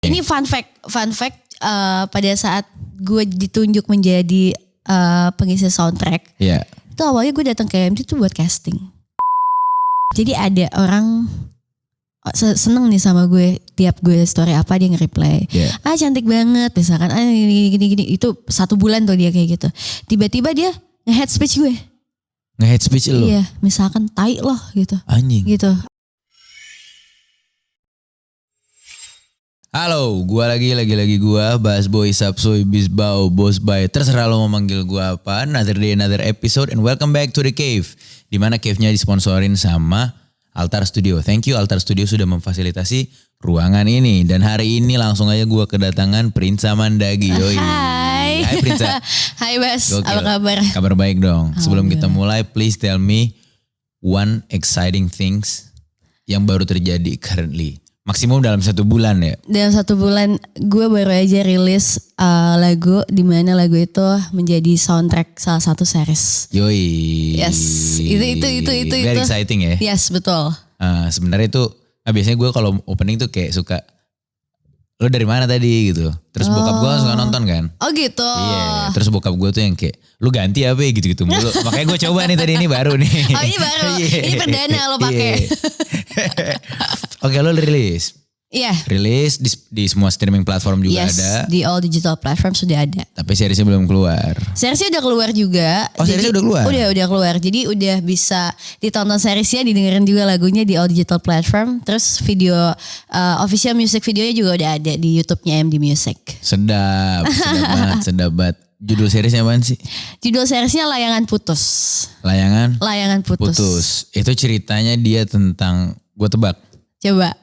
Ini fun fact pada saat gue ditunjuk menjadi pengisi soundtrack, itu awalnya gue datang ke AMD tuh buat casting. Jadi ada orang seneng nih sama gue, tiap gue story apa dia nge-reply. Cantik banget misalkan, gini itu 1 bulan tuh dia kayak gitu. Tiba-tiba dia nge-head speech gue. Nge-head speech lo? Iya, misalkan tai loh gitu. Anjing. Gitu. Halo, gua lagi gua Bas Boy Sapsoy Bisbao Bos Bay. Terserah lo mau manggil gua apa. Another day, another episode, and welcome back to the cave. Dimana cave-nya disponsorin sama Altar Studio. Thank you Altar Studio sudah memfasilitasi ruangan ini. Dan hari ini langsung aja gua kedatangan Prinsa Mandagi. Yoi. Hai Prinsa. Hai Bas, Gokil. apa kabar? Kabar baik dong. Sebelum kita mulai, please tell me one exciting things yang baru terjadi currently. Maksimum dalam 1 bulan ya? Dalam 1 bulan gue baru aja rilis lagu, di mana lagu itu menjadi soundtrack salah satu series. Yoi. Yes, itu. Very exciting ya? Yes, betul. Sebenarnya itu, biasanya gue kalau opening tuh kayak suka, lo dari mana tadi gitu. Terus bokap gue suka nonton kan? Oh gitu. Iya, terus bokap gue tuh yang kayak, lu ganti apa ya gitu-gitu mulu. Makanya gue coba nih tadi, ini baru nih. Oh ini baru, ini perdana lo pakai. Oke, lo rilis. Iya. Rilis di semua streaming platform juga ada. Di all digital platform sudah ada. Tapi seriesnya belum keluar. Seriesnya udah keluar juga. Oh, seriesnya udah keluar? Udah keluar. Jadi udah bisa ditonton seriesnya, didengerin juga lagunya di all digital platform. Terus video official music videonya juga udah ada di YouTube-nya MD Music. Sedap banget. Judul seriesnya apaan sih? Judul seriesnya Layangan Putus. Layangan Putus. Itu ceritanya dia tentang, gue tebak. Coba.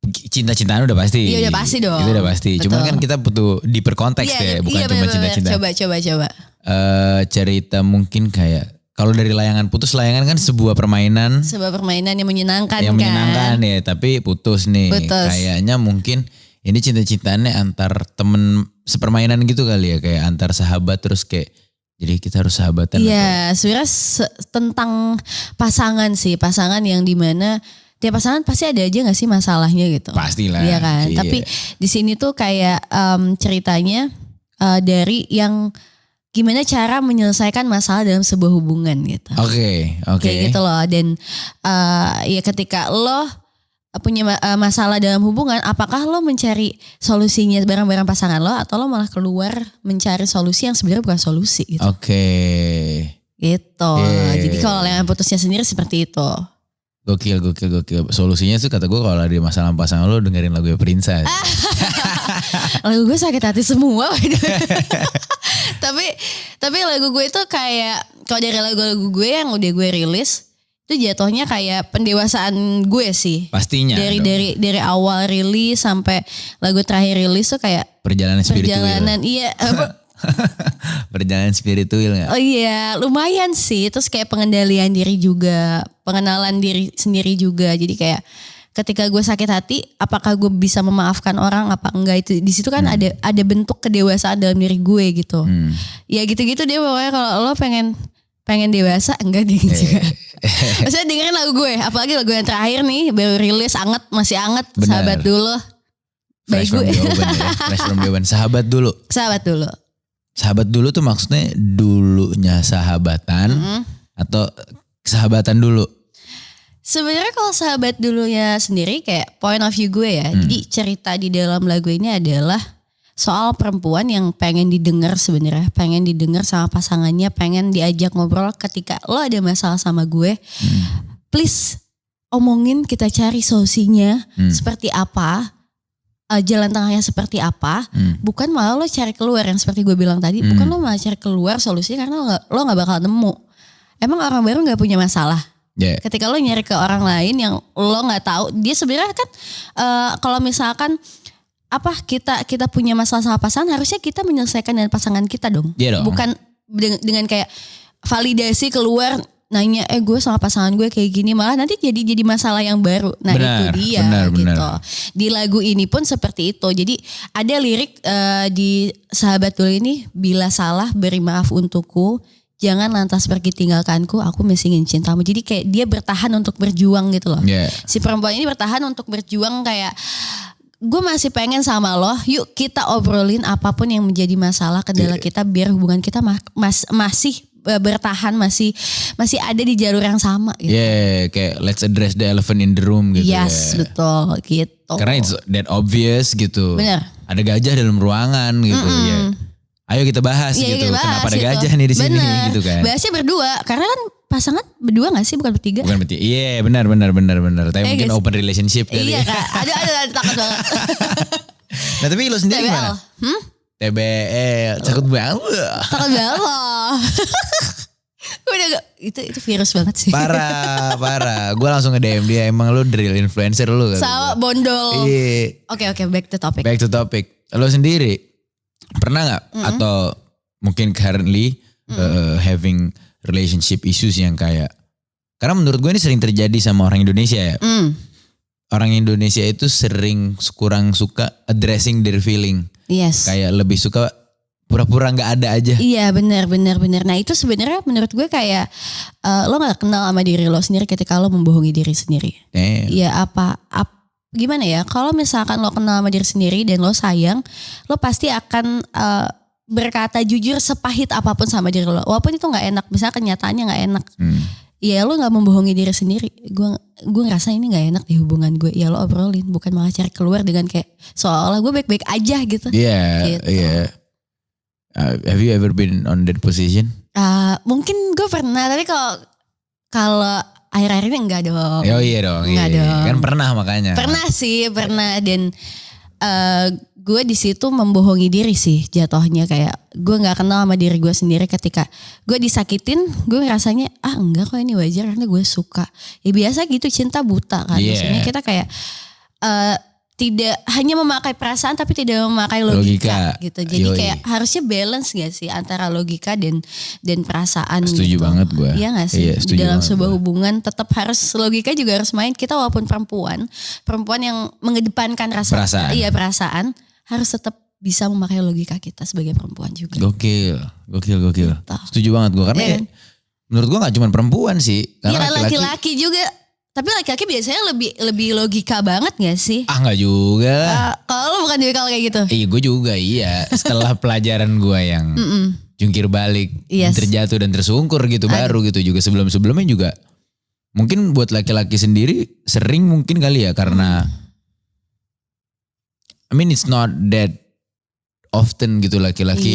Cinta-cintaan udah pasti. Iya udah pasti dong. Itu udah pasti. Betul. Cuman kan kita butuh deeper konteks bukan cuma cinta-cintaan. Coba. Cerita mungkin kayak, kalau dari Layangan Putus, layangan kan sebuah permainan. Sebuah permainan yang menyenangkan yang menyenangkan ya, tapi putus nih. Kayaknya mungkin ini cinta-cintaannya antar temen sepermainan gitu kali ya. Kayak antar sahabat terus kayak, jadi kita harus sahabatan. Iya, sebenarnya tentang pasangan sih. Pasangan yang dimana tiap pasangan pasti ada aja gak sih masalahnya gitu. Pastilah. Iya kan. Iya. Tapi di sini tuh kayak ceritanya dari yang gimana cara menyelesaikan masalah dalam sebuah hubungan gitu. Oke. Kayak gitu loh. Dan ya ketika lo punya masalah dalam hubungan, apakah lo mencari solusinya bareng-bareng pasangan lo, atau lo malah keluar mencari solusi yang sebenarnya bukan solusi gitu. Oke. Gitu. Jadi kalau yang putusnya sendiri seperti itu. Gokil. Solusinya tuh kata gue, kalau ada masalah pasangan lo, dengerin lagu Prinsa. Lagu gue sakit hati semua. tapi lagu gue itu kayak, kalau dari lagu-lagu gue yang udah gue rilis, itu jatuhnya kayak pendewasaan gue sih. Pastinya. Dari awal rilis sampai lagu terakhir rilis tuh kayak perjalanan spiritual. Iya. Perjalanan spiritual gak? Oh iya, lumayan sih. Terus kayak pengendalian diri juga, pengenalan diri sendiri juga. Jadi kayak ketika gue sakit hati, apakah gue bisa memaafkan orang apa enggak, itu di situ kan ada bentuk kedewasaan dalam diri gue gitu. Ya gitu-gitu deh pokoknya. Kalau lo pengen dewasa, enggak deh juga. Maksudnya dengerin lagu gue, apalagi lagu yang terakhir nih baru rilis, masih anget. Benar. Sahabat dulu. Fresh from the oven ya. Fresh from the oven. Sahabat dulu. Sahabat dulu tuh maksudnya dulunya sahabatan atau sahabatan dulu? Sebenarnya kalau sahabat dulunya sendiri kayak point of view gue ya. Jadi cerita di dalam lagu ini adalah soal perempuan yang pengen didengar sebenarnya, pengen didengar sama pasangannya, pengen diajak ngobrol ketika lo ada masalah sama gue. Please omongin, kita cari solusinya seperti apa. Jalan tengahnya seperti apa, bukan malah lo cari keluar yang seperti gue bilang tadi, bukan lo malah cari keluar solusinya karena lo gak bakal nemu. Emang orang baru gak punya masalah. Ketika lo nyari ke orang lain yang lo gak tahu, dia sebenarnya kan kalau misalkan kita punya masalah sama pasangan, harusnya kita menyelesaikan dengan pasangan kita dong. Bukan dengan kayak validasi keluar, nanya gue sama pasangan gue kayak gini, malah nanti jadi masalah yang baru. Nah itu dia gitu. Di lagu ini pun seperti itu. Jadi ada lirik di Sahabat Dulu ini, bila salah beri maaf untukku, jangan lantas pergi tinggalkanku, aku masih ingin cintamu. Jadi kayak dia bertahan untuk berjuang gitu loh. Si perempuan ini bertahan untuk berjuang kayak gue masih pengen sama lo, yuk kita obrolin apapun yang menjadi masalah kendala kita biar hubungan kita masih bertahan, masih ada di jalur yang sama gitu. Kayak let's address the elephant in the room gitu. Yes, betul gitu. Karena it's that obvious gitu. Bener. Ada gajah dalam ruangan gitu ya. Ayo kita bahas gitu. Kenapa ada gajah nih di sini gitu kan. Bahasnya berdua, karena kan pasangan berdua gak sih, bukan bertiga? Bukan bertiga. Iya, benar. Tapi mungkin guys. Open relationship kali. Iya Kak. Ada takut banget. Nah, tapi lo sendiri TBL. gimana? TBL, takut banget. Takut banget loh. Udah gak, itu virus banget sih. Parah. Gue langsung nge-DM dia, emang lu the real influencer lu kan. Sama bondol. Iya. Oke, back to topic. Lo sendiri pernah gak atau mungkin currently having relationship issues yang kayak, karena menurut gue ini sering terjadi sama orang Indonesia ya. Orang Indonesia itu sering kurang suka addressing their feeling. Yes. Kayak lebih suka pura-pura gak ada aja. Iya benar. Nah itu sebenarnya menurut gue kayak lo gak kenal sama diri lo sendiri ketika lo membohongi diri sendiri. Iya gimana ya, kalau misalkan lo kenal sama diri sendiri dan lo sayang, lo pasti akan berkata jujur sepahit apapun sama diri lo. Walaupun itu gak enak, misalnya kenyataannya gak enak. Ya lo gak membohongi diri sendiri. Gue ngerasa ini gak enak di hubungan gue. Ya lo obrolin, bukan malah cari keluar dengan kayak seolah gue baik-baik aja gitu. Iya. Have you ever been on that position? Mungkin gue pernah, tapi kalau akhir-akhir ini enggak dong. Oh iya dong. Enggak dong. Kan pernah makanya. Pernah dan gue di situ membohongi diri sih jatuhnya, kayak gue nggak kenal sama diri gue sendiri. Ketika gue disakitin, gue ngerasanya enggak kok, ini wajar karena gue suka. Ya biasa gitu, cinta buta kan. Maksudnya kita kayak tidak hanya memakai perasaan tapi tidak memakai logika gitu. Jadi kayak harusnya balance gak sih antara logika dan perasaan. Setuju gitu. banget gue. Iya gak sih? Di dalam sebuah hubungan tetap harus logika juga harus main. Kita walaupun perempuan yang mengedepankan perasaan harus tetap bisa memakai logika kita sebagai perempuan juga. Gokil. Gitu. Setuju banget gue karena menurut gue gak cuma perempuan sih. Iya laki-laki juga. Tapi laki-laki biasanya lebih logika banget gak sih? Gak juga. Kalau lo bukan tipikal kayak gitu? Iya gue juga iya. Setelah pelajaran gue yang jungkir balik, terjatuh dan tersungkur gitu. Baru gitu juga sebelum-sebelumnya juga. Mungkin buat laki-laki sendiri sering mungkin kali ya. Karena I mean it's not that often gitu laki-laki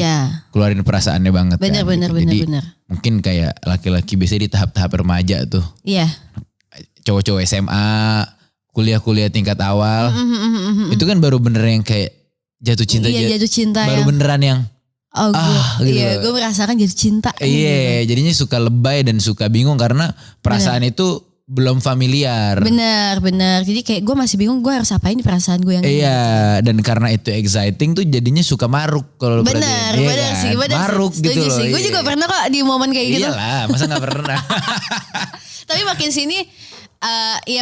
keluarin perasaannya banget. Bener. Mungkin kayak laki-laki biasanya di tahap-tahap remaja tuh. Iya. Cowok-cowok SMA, kuliah-kuliah tingkat awal, itu kan baru bener yang kayak jatuh cinta. Jatuh cinta baru yang beneran yang gue merasakan jatuh cinta. Iya, jadinya suka lebay dan suka bingung karena perasaan itu belum familiar. Benar. Jadi kayak gue masih bingung gue harus apain di perasaan gue yang Iya, dan karena itu exciting tuh jadinya suka maruk kalau benar sih. Maruk gitu loh. Gue juga pernah kok di momen kayak gitu. Iyalah, masa gak pernah. Tapi makin sini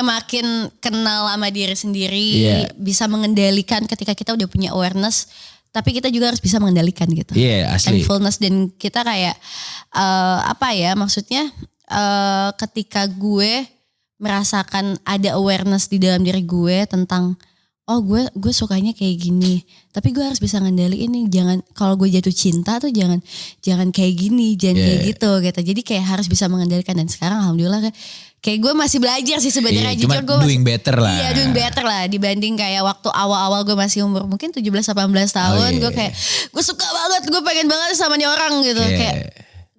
makin kenal sama diri sendiri, bisa mengendalikan ketika kita udah punya awareness, tapi kita juga harus bisa mengendalikan gitu. Asli. Mindfulness, dan kita kayak maksudnya ketika gue merasakan ada awareness di dalam diri gue tentang gue sukanya kayak gini, tapi gue harus bisa ngendaliin ini. Jangan, kalau gue jatuh cinta tuh jangan kayak gini, jangan kayak gitu. Jadi kayak harus bisa mengendalikan, dan sekarang alhamdulillah kayak gue masih belajar sih sebenarnya. Cuma doing better lah. Iya, doing better lah dibanding kayak waktu awal-awal gue masih umur mungkin 17-18 tahun. Gue kayak gue suka banget, gue pengen banget sama nih orang gitu. Kayak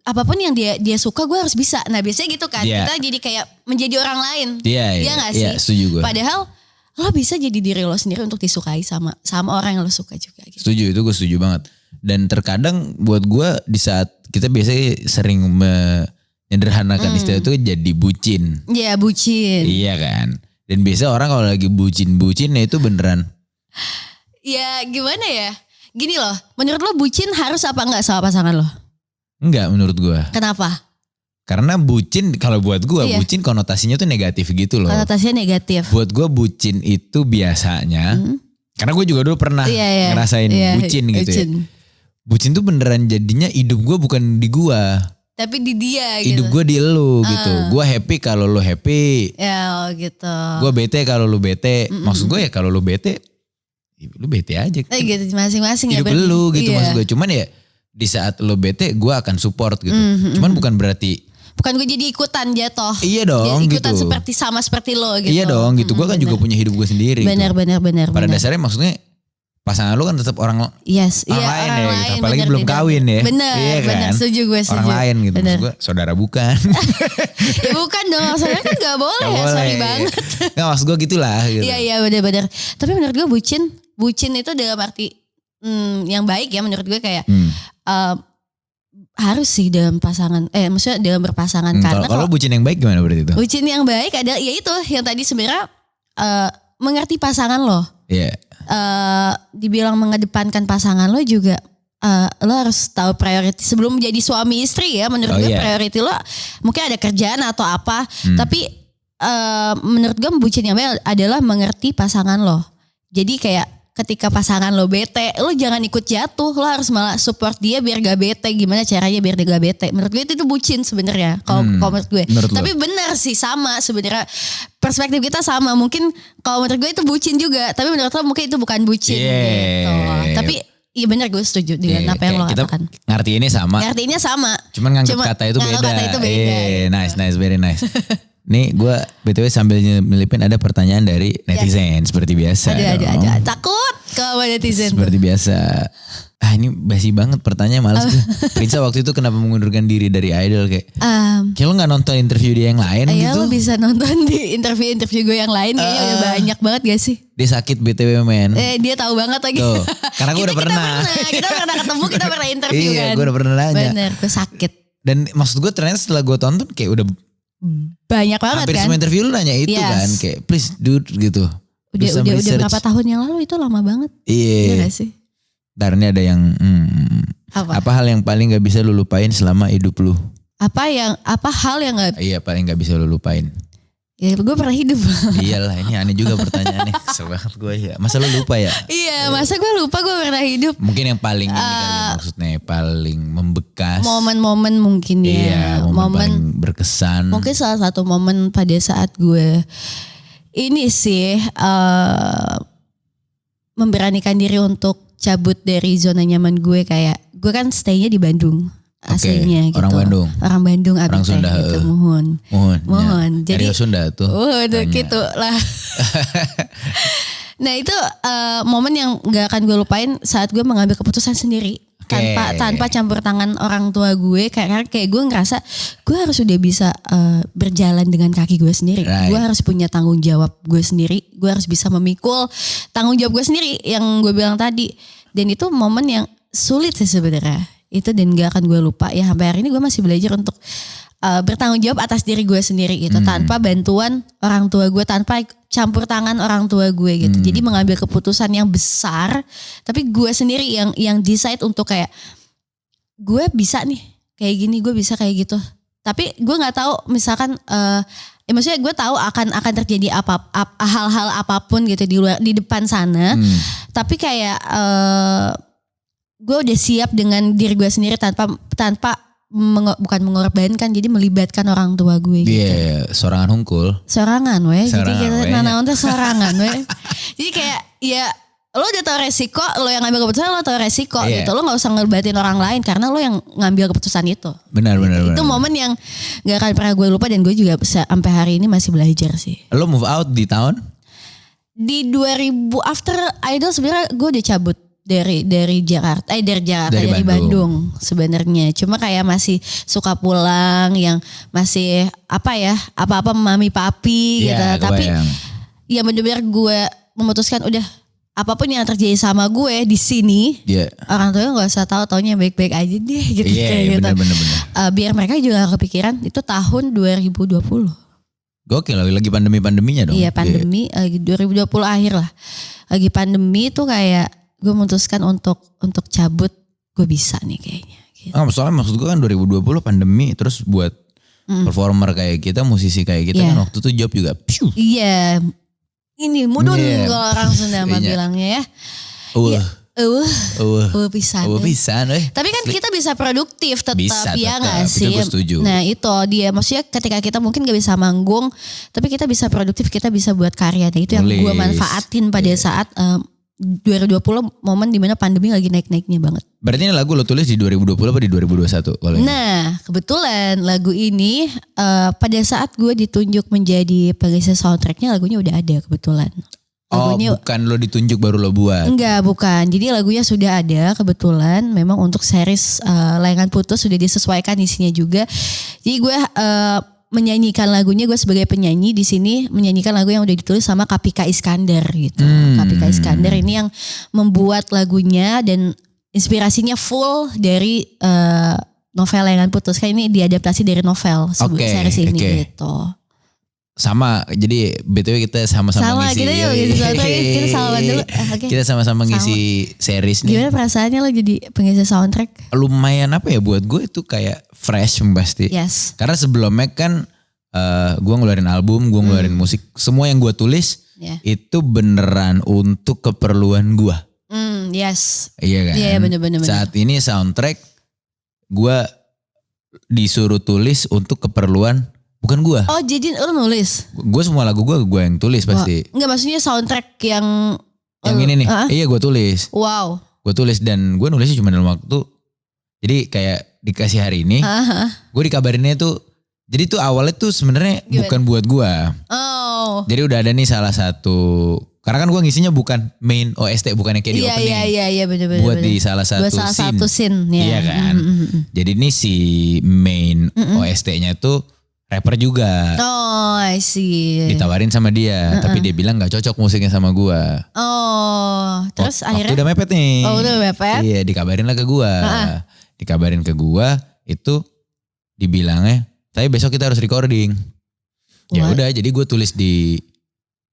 apapun yang dia suka gue harus bisa. Nah biasanya gitu kan, kita jadi kayak menjadi orang lain. Iya gak sih? Setuju gue. Padahal lo bisa jadi diri lo sendiri untuk disukai sama orang yang lo suka juga gitu. Setuju, itu gue setuju banget. Dan terkadang buat gue di saat kita biasanya sering menyederhanakan istilah itu jadi bucin. Iya, bucin. Iya kan. Dan biasa orang kalau lagi bucin-bucinnya itu beneran. Ya gimana ya? Gini loh, menurut lo bucin harus apa enggak sama pasangan lo? Enggak menurut gue. Kenapa? Karena bucin, kalau buat gue bucin konotasinya tuh negatif gitu loh. Konotasinya negatif. Buat gue bucin itu biasanya, karena gue juga dulu pernah ngerasain bucin gitu ya. Bucin tuh beneran jadinya hidup gue bukan di gue. Tapi di dia gitu. Hidup gue di lu gitu. Gue happy kalau lu happy. Ya gitu. Gue bete kalau lu bete. Maksud gue ya kalau lu bete, Lu bete aja. Gitu masing-masing ya. Hidup lu gitu maksud gue. Cuman ya di saat lu bete gue akan support gitu. Cuman bukan berarti. Bukan gue jadi ikutan jatuh. Iya dong jadi ikutan gitu. seperti lo gitu. Iya dong gitu. Gue kan juga punya hidup gue sendiri. Benar. Pada dasarnya maksudnya pasangan lu kan tetap orang lain orang ya lain, gitu. Apalagi belum kawin ya. Bener, iya kan? bener. Setuju gue. Orang lain gitu. Maksud gue saudara bukan. Ya bukan dong. Saudara kan gak boleh ya. Sorry banget. Nggak maksud gue gitulah. Gitu. Iya benar. Tapi menurut gue bucin itu dalam arti yang baik ya menurut gue kayak harus sih dalam pasangan maksudnya dalam berpasangan karena kalau bucin yang baik gimana berarti itu? Bucin yang baik adalah ya itu yang tadi sebenarnya mengerti pasangan lo. Iya. Dibilang mengedepankan pasangan lo juga lo harus tahu priority sebelum menjadi suami istri ya menurut gue priority lo mungkin ada kerjaan atau apa tapi menurut gue bucin yang baik adalah mengerti pasangan lo. Jadi kayak ketika pasangan lo bete, lo jangan ikut jatuh, lo harus malah support dia biar gak bete. Gimana caranya biar dia gak bete? Menurut gue itu bucin sebenarnya. Kalau menurut gue, tapi benar sih sama sebenarnya perspektif kita sama. Mungkin kalau menurut gue itu bucin juga, tapi menurut lo mungkin itu bukan bucin gitu. Tapi iya benar gue setuju dengan apa yang lo katakan. Ngertiinnya sama. Ngertiinnya sama. Cuman nganggap kata itu beda. Kata itu beda. Nice, very nice. Nih gue BTW sambil nyelipin ada pertanyaan dari netizen seperti biasa. Ada. Takut kalau netizen. Seperti biasa. Ini basi banget pertanyaan malas gue. Prinsa waktu itu kenapa mengundurkan diri dari Idol kayak lo gak nonton interview dia yang lain gitu. Lo bisa nonton di interview gue yang lain kayaknya udah banyak banget gak sih? Dia sakit BTW men. Dia tahu banget lagi. Tuh, karena gue udah pernah. Kita pernah ketemu, kita pernah interview kan. Iya gue udah pernah nanya. Bener, gue sakit. Dan maksud gue ternyata setelah gue tonton kayak udah banyak banget hampir kan. semua interview lu nanya itu kan. Kayak please dude gitu. Udah berapa tahun yang lalu itu lama banget. Iya gak sih? Ntar ini ada yang apa hal yang paling gak bisa lu lupain selama hidup lu? Apa hal yang gak Iya paling gak bisa lu lupain. Ya gue pernah hidup. Iyalah ini aneh juga pertanyaannya. Kesel banget gue ya. Masa lu lupa ya? Iya masa gue lupa gue pernah hidup. Mungkin yang paling ini kali maksudnya paling membekas. Momen-momen mungkin ya. Iya momen paling berkesan. Mungkin salah satu momen pada saat gue ini sih memberanikan diri untuk cabut dari zona nyaman gue kayak. Gue kan stay-nya di Bandung. Aslinya gitu. Orang Bandung orang Sunda gitu. Mohon. Ya. Jadi Sunda tuh. Gitu lah. Nah itu momen yang gak akan gue lupain saat gue mengambil keputusan sendiri. Tanpa campur tangan orang tua gue. Karena kayak gue ngerasa gue harus udah bisa berjalan dengan kaki gue sendiri. Right. Gue harus punya tanggung jawab gue sendiri. Gue harus bisa memikul tanggung jawab gue sendiri. Yang gue bilang tadi. Dan itu momen yang sulit sih sebenarnya. Itu dan gak akan gue lupa ya sampai hari ini gue masih belajar untuk bertanggung jawab atas diri gue sendiri gitu tanpa bantuan orang tua gue, tanpa campur tangan orang tua gue gitu. Jadi mengambil keputusan yang besar tapi gue sendiri yang decide untuk kayak gue bisa nih kayak gini, gue bisa kayak gitu. Tapi gue nggak tahu misalkan maksudnya gue tahu akan terjadi hal-hal apapun gitu di depan sana. Tapi kayak gue udah siap dengan diri gue sendiri tanpa bukan mengorbankan, jadi melibatkan orang tua gue gitu. Iya, sorangan hungkul. Sorangan weh. Jadi kita nanaon teh sorangan weh. Jadi kayak ya lo udah tahu resiko, lo yang ngambil keputusan lo tahu resiko gitu. Lo gak usah ngelibatin orang lain karena lo yang ngambil keputusan itu. Benar. Itu momen yang gak akan pernah gue lupa dan gue juga sampai hari ini masih belajar sih. Lo move out di tahun? Di 2000 after Idol sebenarnya gue udah cabut. Dari Jakarta, dari Bandung sebenarnya. Cuma kayak masih suka pulang, yang masih apa-apa mami papi gitu. Tapi ya benar-benar gue memutuskan udah apapun yang terjadi sama gue di sini, orang tua gak usah tahu, taunya baik-baik aja deh gitu. Iya, benar. Biar mereka juga gak kepikiran. Itu tahun 2020. Gokil lagi pandeminya dong. Iya pandemi, 2020 akhir lah. Lagi pandemi tuh kayak gue memutuskan untuk cabut, gue bisa nih kayaknya. Gitu. Soalnya maksud gue kan 2020 pandemi, terus buat performer kayak kita, musisi kayak kita kan waktu itu job juga. Iya, ini mudun kalau orang Sunda bilangnya ya. Pisan. Tapi kan kita bisa produktif tetap ya gak sih? Nah itu dia, maksudnya ketika kita mungkin gak bisa manggung, tapi kita bisa produktif, kita bisa buat karya. Nah itu yang gue manfaatin pada saat 2020 momen dimana pandemi lagi naik-naiknya banget. Berarti ini lagu lo tulis di 2020 apa di 2021? Kalau ini? Nah kebetulan lagu ini pada saat gue ditunjuk menjadi pengisi soundtracknya lagunya udah ada kebetulan. Lagunya, bukan lo ditunjuk baru lo buat? Enggak, bukan. Jadi lagunya sudah ada kebetulan. Memang untuk series Layangan Putus sudah disesuaikan isinya juga. Jadi gue menyanyikan lagunya, gue sebagai penyanyi di sini menyanyikan lagu yang udah ditulis sama Kapika Iskandar gitu. Kapika Iskandar ini yang membuat lagunya dan inspirasinya full dari novel Layangan Putus. Kayak ini diadaptasi dari novel series ini gitu. Sama, jadi BTW kita sama-sama ngisi. Kita yuk ngisi soundtrack, kita salaman dulu. Kita sama-sama ngisi series nih. Gimana perasaannya lo jadi pengisi soundtrack? Lumayan apa ya buat gue itu kayak fresh pasti. Yes. Karena sebelumnya kan gue ngeluarin album, gue ngeluarin musik. Semua yang gue tulis itu beneran untuk keperluan gue. Yes. Iya kan? Iya bener-bener. Saat ini soundtrack gue disuruh tulis untuk keperluan bukan gue. Oh jadi lo nulis? Gue semua lagu gue yang tulis pasti. Enggak maksudnya soundtrack yang ini nih. Iya gue tulis. Wow. Gue tulis dan gue nulisnya cuma dalam waktu. Jadi kayak dikasih hari ini. Gue dikabarinnya tuh. Jadi tuh awalnya tuh sebenarnya bukan buat gue. Oh. Jadi udah ada nih salah satu. Karena kan gue ngisinya bukan main OST. Bukan yang kayak di opening. Iya bener-bener. Buat di salah satu scene. Iya kan. Jadi ini si main OST-nya tuh rapper juga. Oh I see. Ditawarin sama dia. Tapi dia bilang gak cocok musiknya sama gue. Oh. Terus akhirnya. Udah mepet nih. Oh udah mepet. Iya dikabarin lah ke gue. Dikabarin ke gue itu dibilangnya. Tapi besok kita harus recording. Ya udah jadi gue tulis di.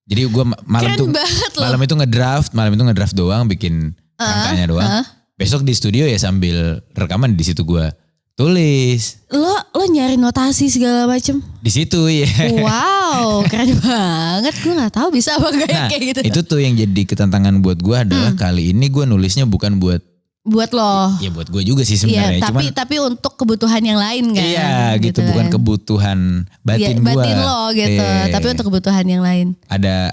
Jadi gue malam itu ngedraft doang. Bikin rangkanya doang. Besok di studio ya sambil rekaman di situ gue tulis. Lo nyari notasi segala macem? Di situ ya. Wow, keren banget. Gue nggak tahu bisa apa enggak kayak gitu. Itu tuh yang jadi ketantangan buat gue adalah kali ini gue nulisnya bukan buat lo. Ya buat gue juga sih sebenarnya. Iya, tapi untuk kebutuhan yang lain kan. Iya gitu bukan kan. kebutuhan batin gue. Batin lo gitu. Tapi untuk kebutuhan yang lain. Ada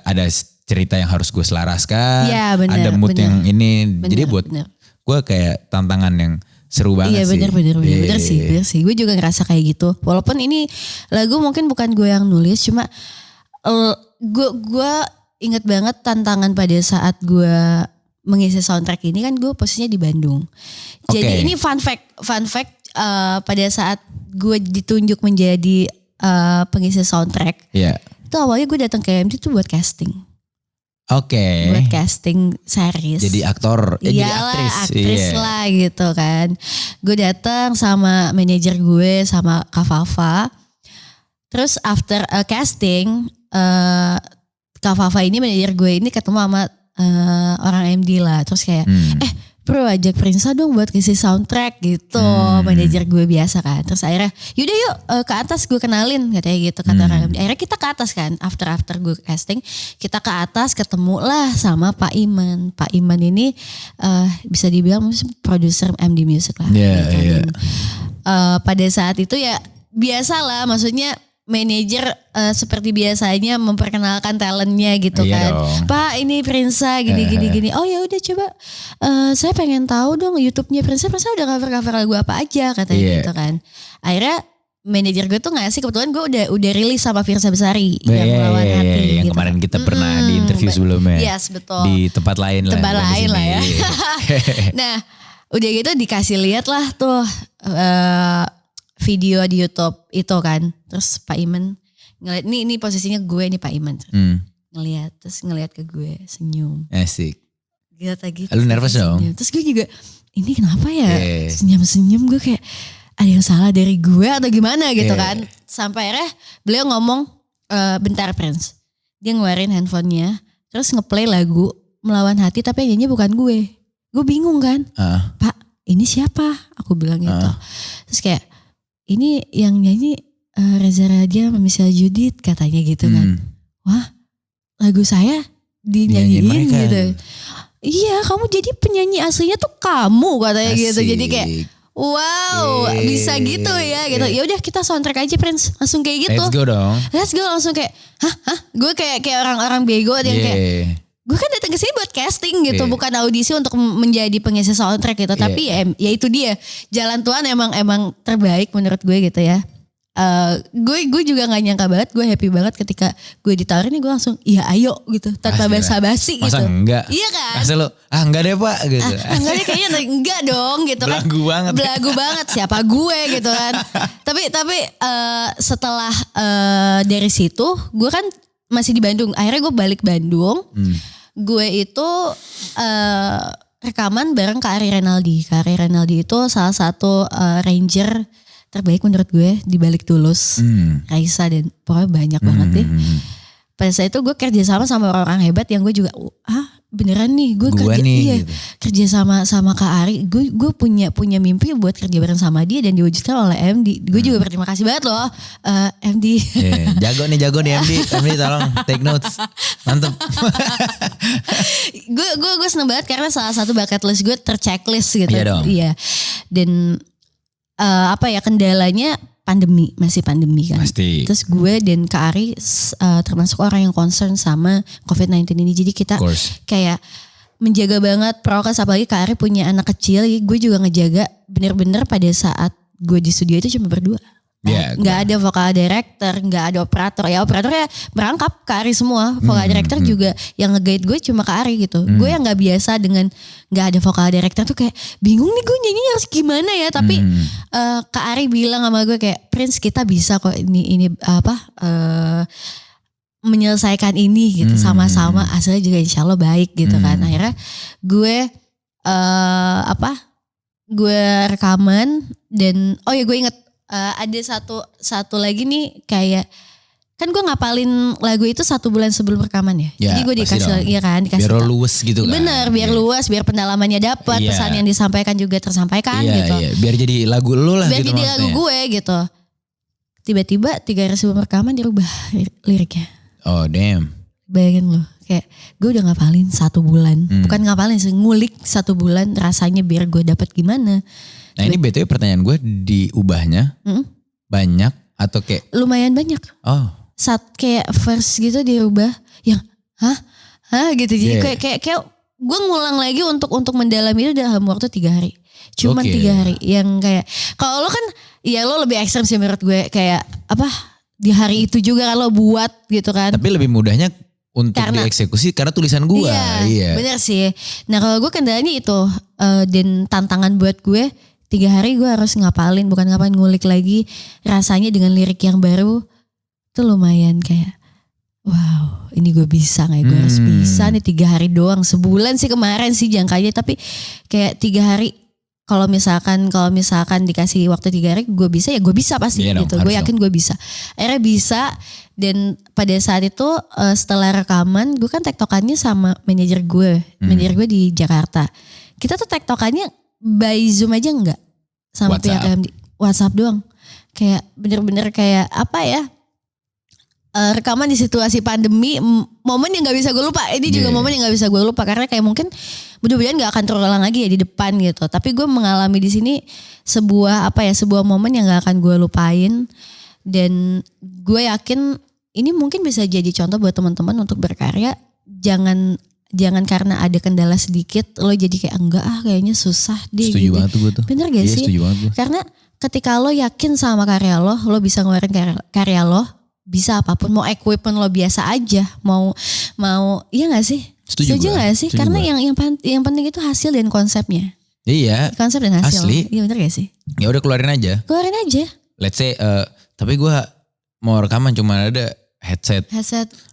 cerita yang harus gue selaraskan. Iya benar. Ada mood yang ini. Jadi buat gue kayak tantangan yang seru banget sih. Iya bener sih. Gue juga ngerasa kayak gitu. Walaupun ini lagu mungkin bukan gue yang nulis. Cuma gue inget banget tantangan pada saat gue mengisi soundtrack ini kan gue posisinya di Bandung. Jadi ini fun fact pada saat gue ditunjuk menjadi pengisi soundtrack. Iya. Itu awalnya gue datang ke MD tuh buat casting. Buat casting series. Jadi aktor, jadi aktris lah gitu kan. Gue datang sama manajer gue sama Kak Fafa. Terus after casting, Kak Fafa ini manajer gue ini ketemu sama orang MD lah. Terus kayak bro ajak Prinsa dong buat ngisi soundtrack gitu. Manajer gue biasa kan. Terus akhirnya yaudah yuk ke atas gue kenalin katanya gitu kata orang MD. Akhirnya kita ke atas kan. After gue casting kita ke atas ketemu lah sama Pak Iman. Pak Iman ini bisa dibilang produser MD Music lah. Iya. Pada saat itu ya biasalah maksudnya manajer seperti biasanya memperkenalkan talentnya gitu kan. Dong. Pak ini Prinsa gini. Oh ya udah coba saya pengen tahu dong YouTube-nya Prinsa udah cover lagu apa aja katanya gitu kan. Akhirnya manajer gue tuh ngasih kebetulan gue udah rilis sama Firsa Besari yang Melawan Hati. Yang gitu. Kemarin kita pernah di interview sebelumnya. Yes betul. Di tempat lain lah. Tempat lain lah ya. Nah udah gitu dikasih lihat lah tuh. Video di YouTube itu kan. Terus Pak Iman ngeliat, ini posisinya gue nih Pak Iman. Ngeliat ke gue senyum. Asik. Gitu. Lu nervous dong? Terus gue juga, ini kenapa ya senyum-senyum gue kayak ada yang salah dari gue atau gimana gitu kan. Sampai akhirnya beliau ngomong, bentar Prince. Dia ngeluarin handphonenya, terus ngeplay lagu Melawan Hati tapi yang nyanyi bukan gue. Gue bingung kan. Pak ini siapa? Aku bilang gitu. Terus kayak, ini yang nyanyi Reza Radian sama Michelle Judith katanya gitu kan. Wah lagu saya dinyanyiin gitu. Iya kamu jadi penyanyi aslinya tuh kamu katanya gitu. Jadi kayak wow bisa gitu ya gitu. Ya udah kita soundtrack aja Prince. Langsung kayak gitu. Let's go dong. Let's go langsung kayak hah? Gue kayak orang-orang bego yang kayak gue kan datang ke sini buat casting gitu, Iya. bukan audisi untuk menjadi pengisi soundtrack gitu. Tapi ya itu dia, jalan Tuhan emang terbaik menurut gue gitu ya. Gue juga nggak nyangka banget, gue happy banget ketika gue ditawarin, gue langsung iya ayo gitu, tanpa basa-basi gitu. Masa enggak? Iya kan? Masa lo enggak deh pak gitu. Enggak deh, kayaknya enggak dong gitu kan. Belagu banget siapa gue gitu kan. Tapi setelah dari situ gue kan masih di Bandung. Akhirnya gue balik Bandung. Gue itu rekaman bareng Kak Ari Renaldi. Kak Ari Renaldi itu salah satu ranger terbaik menurut gue di balik Tulus, Raisa dan pokoknya banyak banget deh. Pada saat itu gue kerja sama orang-orang hebat yang gue juga beneran nih gue kerja gitu. Kerja sama Kak Ari. Gue punya mimpi buat kerja bareng sama dia dan diwujudkan oleh MD. Gue juga berterima kasih banget loh MD. Jago nih MD. MD tolong take notes. Mantep. Gue seneng banget karena salah satu bucket list gue terchecklist gitu. Iya dong. Iya. Dan kendalanya masih pandemi kan. Pasti. Terus gue dan Kak Ari termasuk orang yang concern sama COVID-19 ini. Jadi kita kayak menjaga banget prokes, apalagi Kak Ari punya anak kecil. Gue juga ngejaga bener-bener pada saat gue di studio itu cuma berdua. Nggak ada vokal director, nggak ada operator. Ya operatornya merangkap Kak Ari semua. Vokal director juga yang nge-guide gue cuma Kak Ari gitu. Gue yang nggak biasa dengan nggak ada vokal director tuh kayak bingung nih gue nyanyi harus gimana ya. Tapi Kak Ari bilang sama gue kayak, Prince kita bisa kok ini menyelesaikan ini gitu sama-sama. Hasilnya juga insya Allah baik gitu kan. Akhirnya gue gue rekaman dan gue inget. Ada satu lagi nih kayak kan gue ngapalin lagu itu 1 bulan sebelum rekaman ya. Jadi gue dikasih biar luwes gitu kan. Bener, biar luas, biar pendalamannya dapat, pesan yang disampaikan juga tersampaikan gitu. Iya, biar jadi lagu lu lah biar gitu. Biar jadi lagu gue gitu. Tiba-tiba 3 hari sebelum rekaman dirubah liriknya. Oh damn. Bayangin loh, kayak gue udah ngapalin 1 bulan. Bukan ngapalin sih, ngulik 1 bulan rasanya biar gue dapat gimana. Nah ini BTW pertanyaan gue, diubahnya banyak atau kayak? Lumayan banyak. Saat kayak verse gitu dirubah yang gitu. Jadi kayak gue ngulang lagi untuk mendalami itu dalam waktu 3 hari. Cuman 3 hari yang kayak kalau lo kan ya lo lebih ekstrem sih menurut gue, kayak di hari itu juga kalau buat gitu kan. Tapi lebih mudahnya untuk dieksekusi karena tulisan gue. Iya. Bener sih. Nah kalau gue kendalanya itu dan tantangan buat gue 3 hari gue harus bukan ngapalin, ngulik lagi rasanya dengan lirik yang baru. Itu lumayan kayak wow, ini gue bisa gak ya? Gue harus bisa nih 3 hari doang. Sebulan sih kemarin sih jangkanya, tapi kayak 3 hari. Kalau misalkan dikasih waktu 3 hari gue bisa, ya gue bisa pasti gitu. Gue yakin gue bisa. Akhirnya bisa. Dan pada saat itu setelah rekaman gue kan tektokannya sama manajer gue. Manajer gue di Jakarta. Kita tuh tektokannya by Zoom aja enggak. Sama pihak MD. WhatsApp doang. Kayak bener-bener kayak rekaman di situasi pandemi, momen yang gak bisa gue lupa. Ini juga momen yang gak bisa gue lupa karena kayak mungkin mudah-mudahan gak akan terulang lagi ya di depan gitu. Tapi gue mengalami di sini sebuah momen yang gak akan gue lupain. Dan gue yakin ini mungkin bisa jadi contoh buat teman-teman untuk berkarya. Jangan karena ada kendala sedikit lo jadi kayak kayaknya susah deh. Setuju gitu. banget tuh gue tuh. Bener gak sih? Setuju banget gue. Karena ketika lo yakin sama karya lo bisa ngeluarin karya lo, bisa apapun, mau equipment lo biasa aja, mau iya gak sih? Setuju gak sih? Karena yang penting itu hasil dan konsepnya. Iya. Konsep dan hasil. Asli. Iya bener gak sih? Ya udah keluarin aja. Let's say tapi gue mau rekaman cuma ada headset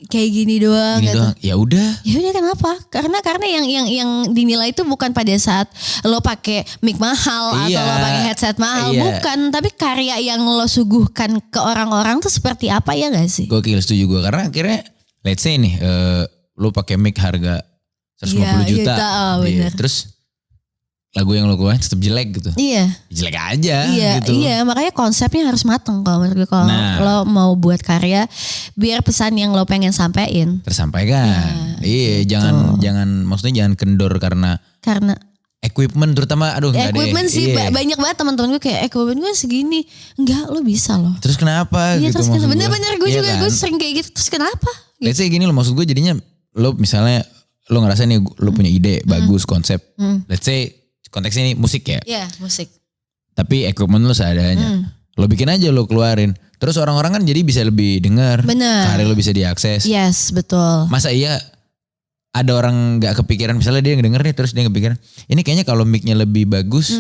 kayak gini doang gitu. Ya udah kenapa? Karena yang dinilai itu bukan pada saat lo pakai mic mahal atau lo pakai headset mahal, bukan, tapi karya yang lo suguhkan ke orang-orang tuh seperti apa, ya gak sih? Gokil, setuju gue, karena akhirnya let's say nih lo pakai mic harga 150 juta. Bener. Terus lagu yang lo keluarin tetap jelek gitu. Iya. Jelek aja gitu. Iya, makanya konsepnya harus mateng kalau menurut gue. Kalau lo mau buat karya, biar pesan yang lo pengen sampein tersampaikan. Iya, jangan maksudnya jangan kendor karena equipment terutama. Equipment sih banyak banget teman-teman gue kayak equipment gue segini. Enggak, lo bisa loh. Terus kenapa gitu maksud gue. Bener-bener gue juga gue sering kayak gitu. Terus kenapa? Let's say gini lo, maksud gue jadinya lo misalnya lo ngerasa nih lo punya ide bagus konsep. Let's say konteksnya ini musik ya. Iya, musik. Tapi equipment lo seadanya. Lo bikin aja lo keluarin. Terus orang-orang kan jadi bisa lebih dengar. Bener. Karya lo bisa diakses. Yes, betul. Masa iya ada orang gak kepikiran, misalnya dia denger nih terus dia kepikiran, ini kayaknya kalau mic-nya lebih bagus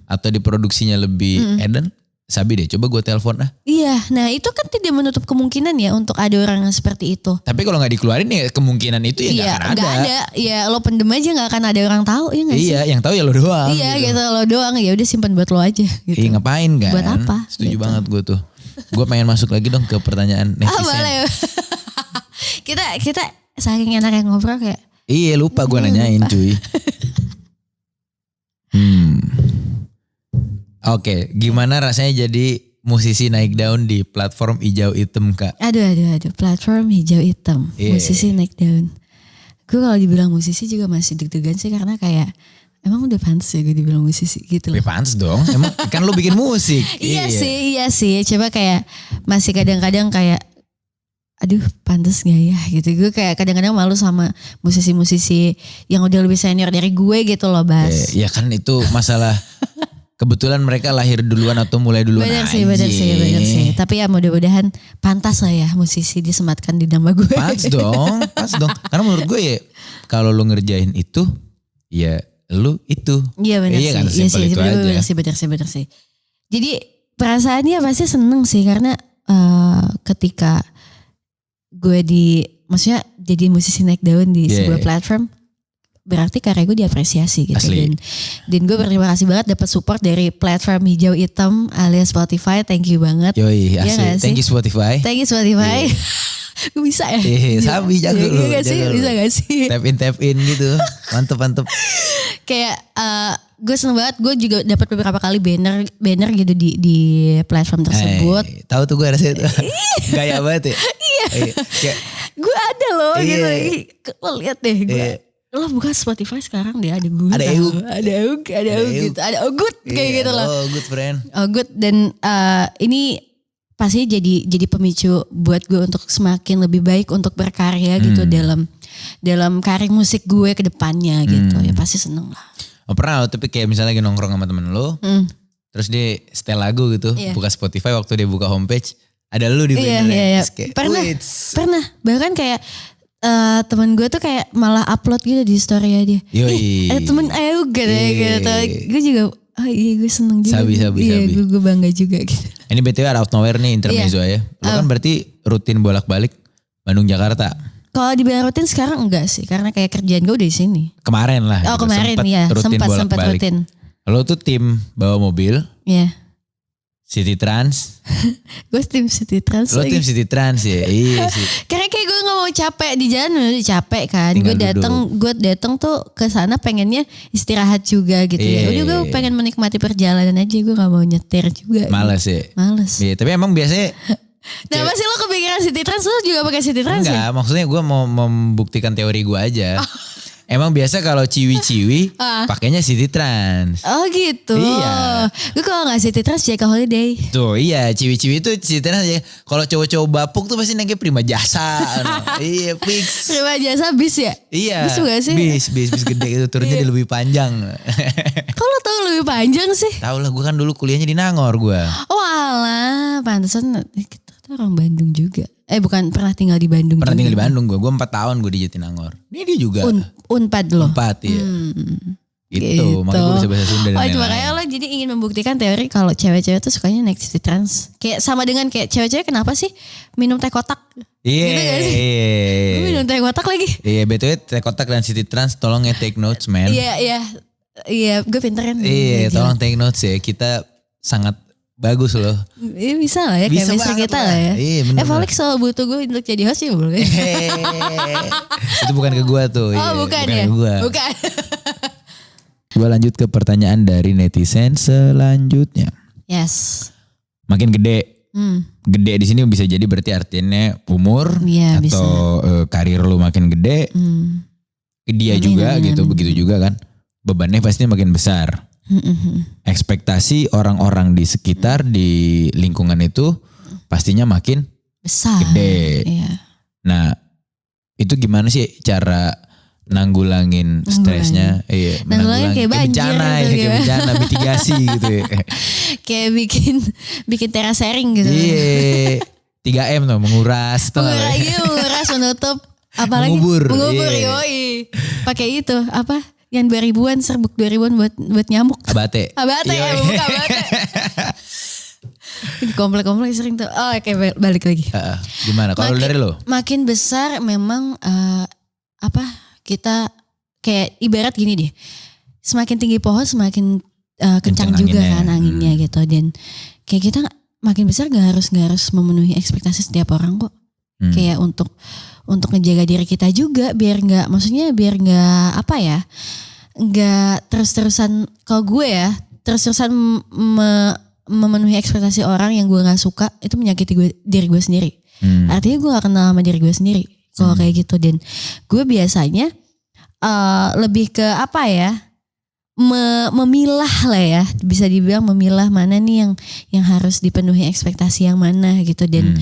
atau diproduksinya lebih edan, sabi deh coba gue telepon ah. Iya, nah itu kan tidak menutup kemungkinan ya untuk ada orang yang seperti itu. Tapi kalau gak dikeluarin ya kemungkinan itu ya gak akan Gak ada. Ya lo pendem aja gak akan ada orang tahu ya gak sih? Iya, yang tahu ya lo doang. Iya gitu lo doang, ya udah simpan buat lo aja gitu. Iya ngapain kan? Buat apa? Setuju Gitu. banget gue tuh. Gue pengen masuk lagi dong ke pertanyaan netizen. Boleh. kita saking enaknya ngobrol kayak. Iya lupa gue nanyain cuy. Oke, gimana rasanya jadi musisi naik daun di platform hijau hitam Kak? Aduh, platform hijau hitam, musisi naik daun. Gue kalau dibilang musisi juga masih deg-degan sih karena kayak emang udah pantas ya gue dibilang musisi gitu loh. Pantes dong, emang kan lo bikin musik. Iya sih, coba kayak masih kadang-kadang kayak aduh pantas gak ya gitu. Gue kayak kadang-kadang malu sama musisi-musisi yang udah lebih senior dari gue gitu loh Bas. Ya kan itu masalah kebetulan mereka lahir duluan atau mulai duluan Bener aja. sih. Tapi ya mudah-mudahan pantas lah ya musisi disematkan di nama gue. Pas dong. Karena menurut gue ya kalau lu ngerjain itu ya lu itu. Iya benar kan, sih. simpel itu aja. Bener sih. Jadi perasaannya pasti seneng sih karena ketika gue maksudnya jadi musisi naik daun di sebuah platform, berarti karya gue diapresiasi gitu. Asli. Dan gue berterima kasih banget dapat support dari platform hijau hitam alias Spotify. Thank you banget. Yoi, asli. Ya Thank you Spotify. Thank you Spotify. Gue bisa ya? Sabi jago lu. Iya gak sih? Bisa gak sih? Tap in gitu. Mantep. Kayak gue seneng banget, gue juga dapat beberapa kali banner gitu di platform tersebut. Tahu tuh gue rasanya tuh. Gaya banget ya. Iya. Kayak, gue ada loh gitu. Lo lihat deh gue. Lo buka Spotify sekarang deh ada gue. Ada Eug. Ada Eug gitu. Ada Ogut kayak gitu loh. Oh good friend. Ogut dan ini pasti jadi pemicu buat gue untuk semakin lebih baik untuk berkarya gitu dalam karir musik gue ke depannya gitu. Ya pasti seneng lah. Oh, pernah lo tapi kayak misalnya lagi nongkrong sama temen lo, terus dia setel lagu gitu, buka Spotify waktu dia buka homepage, ada lu di bannernya. Iya. Pernah. Bahkan kayak temen gue tuh kayak malah upload gitu di story dia. Yoi. Temen ayo gitu. Gue juga, oh iya gue seneng juga. Sabi. Iya gue bangga juga gitu. Ini BTW out of nowhere nih intermezzo ya. Lo kan berarti rutin bolak-balik Bandung Jakarta. Kalau dibilang rutin sekarang enggak sih, karena kayak kerjaan gue udah di sini. Kemarin lah. Oh gitu. Kemarin ya, sempat rutin. Lo tuh tim bawa mobil. Iya. City Trans. Gue tim City Trans. Lo tim City Trans ya. Iya sih. Karena kayak gue nggak mau capek di jalan, udah capek kan. Gue datang tuh ke sana pengennya istirahat juga gitu ya. Udah gue pengen menikmati perjalanan aja, gue nggak mau nyetir juga. Males ya. Males. Iya, tapi emang biasanya. Nah masih lo kepikiran City Trans, lo juga pakai City Trans ya? Enggak, maksudnya gue mau membuktikan teori gue aja. Emang biasa kalau ciwi-ciwi pakainya City Trans. Oh gitu. Iya. Gue kalau gak City Trans JK Holiday. Tuh iya, ciwi-ciwi itu City Trans aja. Kalau cowok-cowok bapuk tuh pasti naiknya Prima Jasa. Iya fix. Prima Jasa bis ya? Iya. Bis juga sih? Bis gede gitu, turunnya lebih panjang. Kok lo tau lebih panjang sih? Tahu lah, gue kan dulu kuliahnya di Nangor gue. Oh alah, pantesan kita orang Bandung juga. Bukan pernah tinggal di Bandung. Pernah juga. tinggal di Bandung gue 4 tahun gue di Jatinangor. Ini dia juga. Unpad loh. Unpad ya. Gitu, makanya gue bisa bahasa Sunda dan lain-lain. Makanya lo jadi ingin membuktikan teori kalau cewek-cewek tuh sukanya naik City Trans. Kayak sama dengan kayak cewek-cewek kenapa sih minum teh kotak? Iya. Gitu gak sih? Gue minum teh kotak lagi. Iya, BTW teh kotak dan City Trans tolong ya take notes man. Iya, gue pinter kan. Iya, tolong take notes ya. Kita sangat bagus loh. Iya bisa lah ya, kayak misalnya kita lah ya. Iya bener. Felix selalu butuh gue untuk jadi host ya boleh. Itu bukan ke gue tuh. Oh bukan ya? Bukan. Gue lanjut ke pertanyaan dari netizen selanjutnya. Yes. Makin gede. Gede di sini bisa jadi berarti artinya umur atau karir lu makin gede. Dia juga gitu, begitu juga kan. Bebannya pasti makin besar. Ekspektasi orang-orang di sekitar di lingkungan itu pastinya makin besar, gede. Iya. Nah itu gimana sih cara nanggulangin stresnya, iya, Nanggulangin kayak banjir bencana, gitu, kayak gimana? bencana mitigasi gitu ya. Kayak bikin terasering gitu. Iya, 3M tuh menguras, tuh Menguras, menutup, apalagi Mengubur, iya. yoi. Pakai itu apa? Yang 2000-an serbuk 2000-an buat nyamuk. Abate. Abate Iya. ya, bukan abate. Di komplek-komplek sering tuh. Oh, oke, balik lagi. Gimana? Kalau dari lo? Makin besar memang kita kayak ibarat gini deh. Semakin tinggi pohon semakin kencang juga anginnya. kan anginnya gitu. Dan kayak kita makin besar gak harus memenuhi ekspektasi setiap orang kok. Kayak untuk ngejaga diri kita juga biar nggak terus-terusan, kalau gue ya terus-terusan memenuhi ekspektasi orang yang gue nggak suka, itu menyakiti diri gue sendiri. Artinya gue gak kenal sama diri gue sendiri kalau kayak gitu. Dan gue biasanya lebih ke memilah lah ya, bisa dibilang memilah mana nih yang harus dipenuhi ekspektasi yang mana gitu. Dan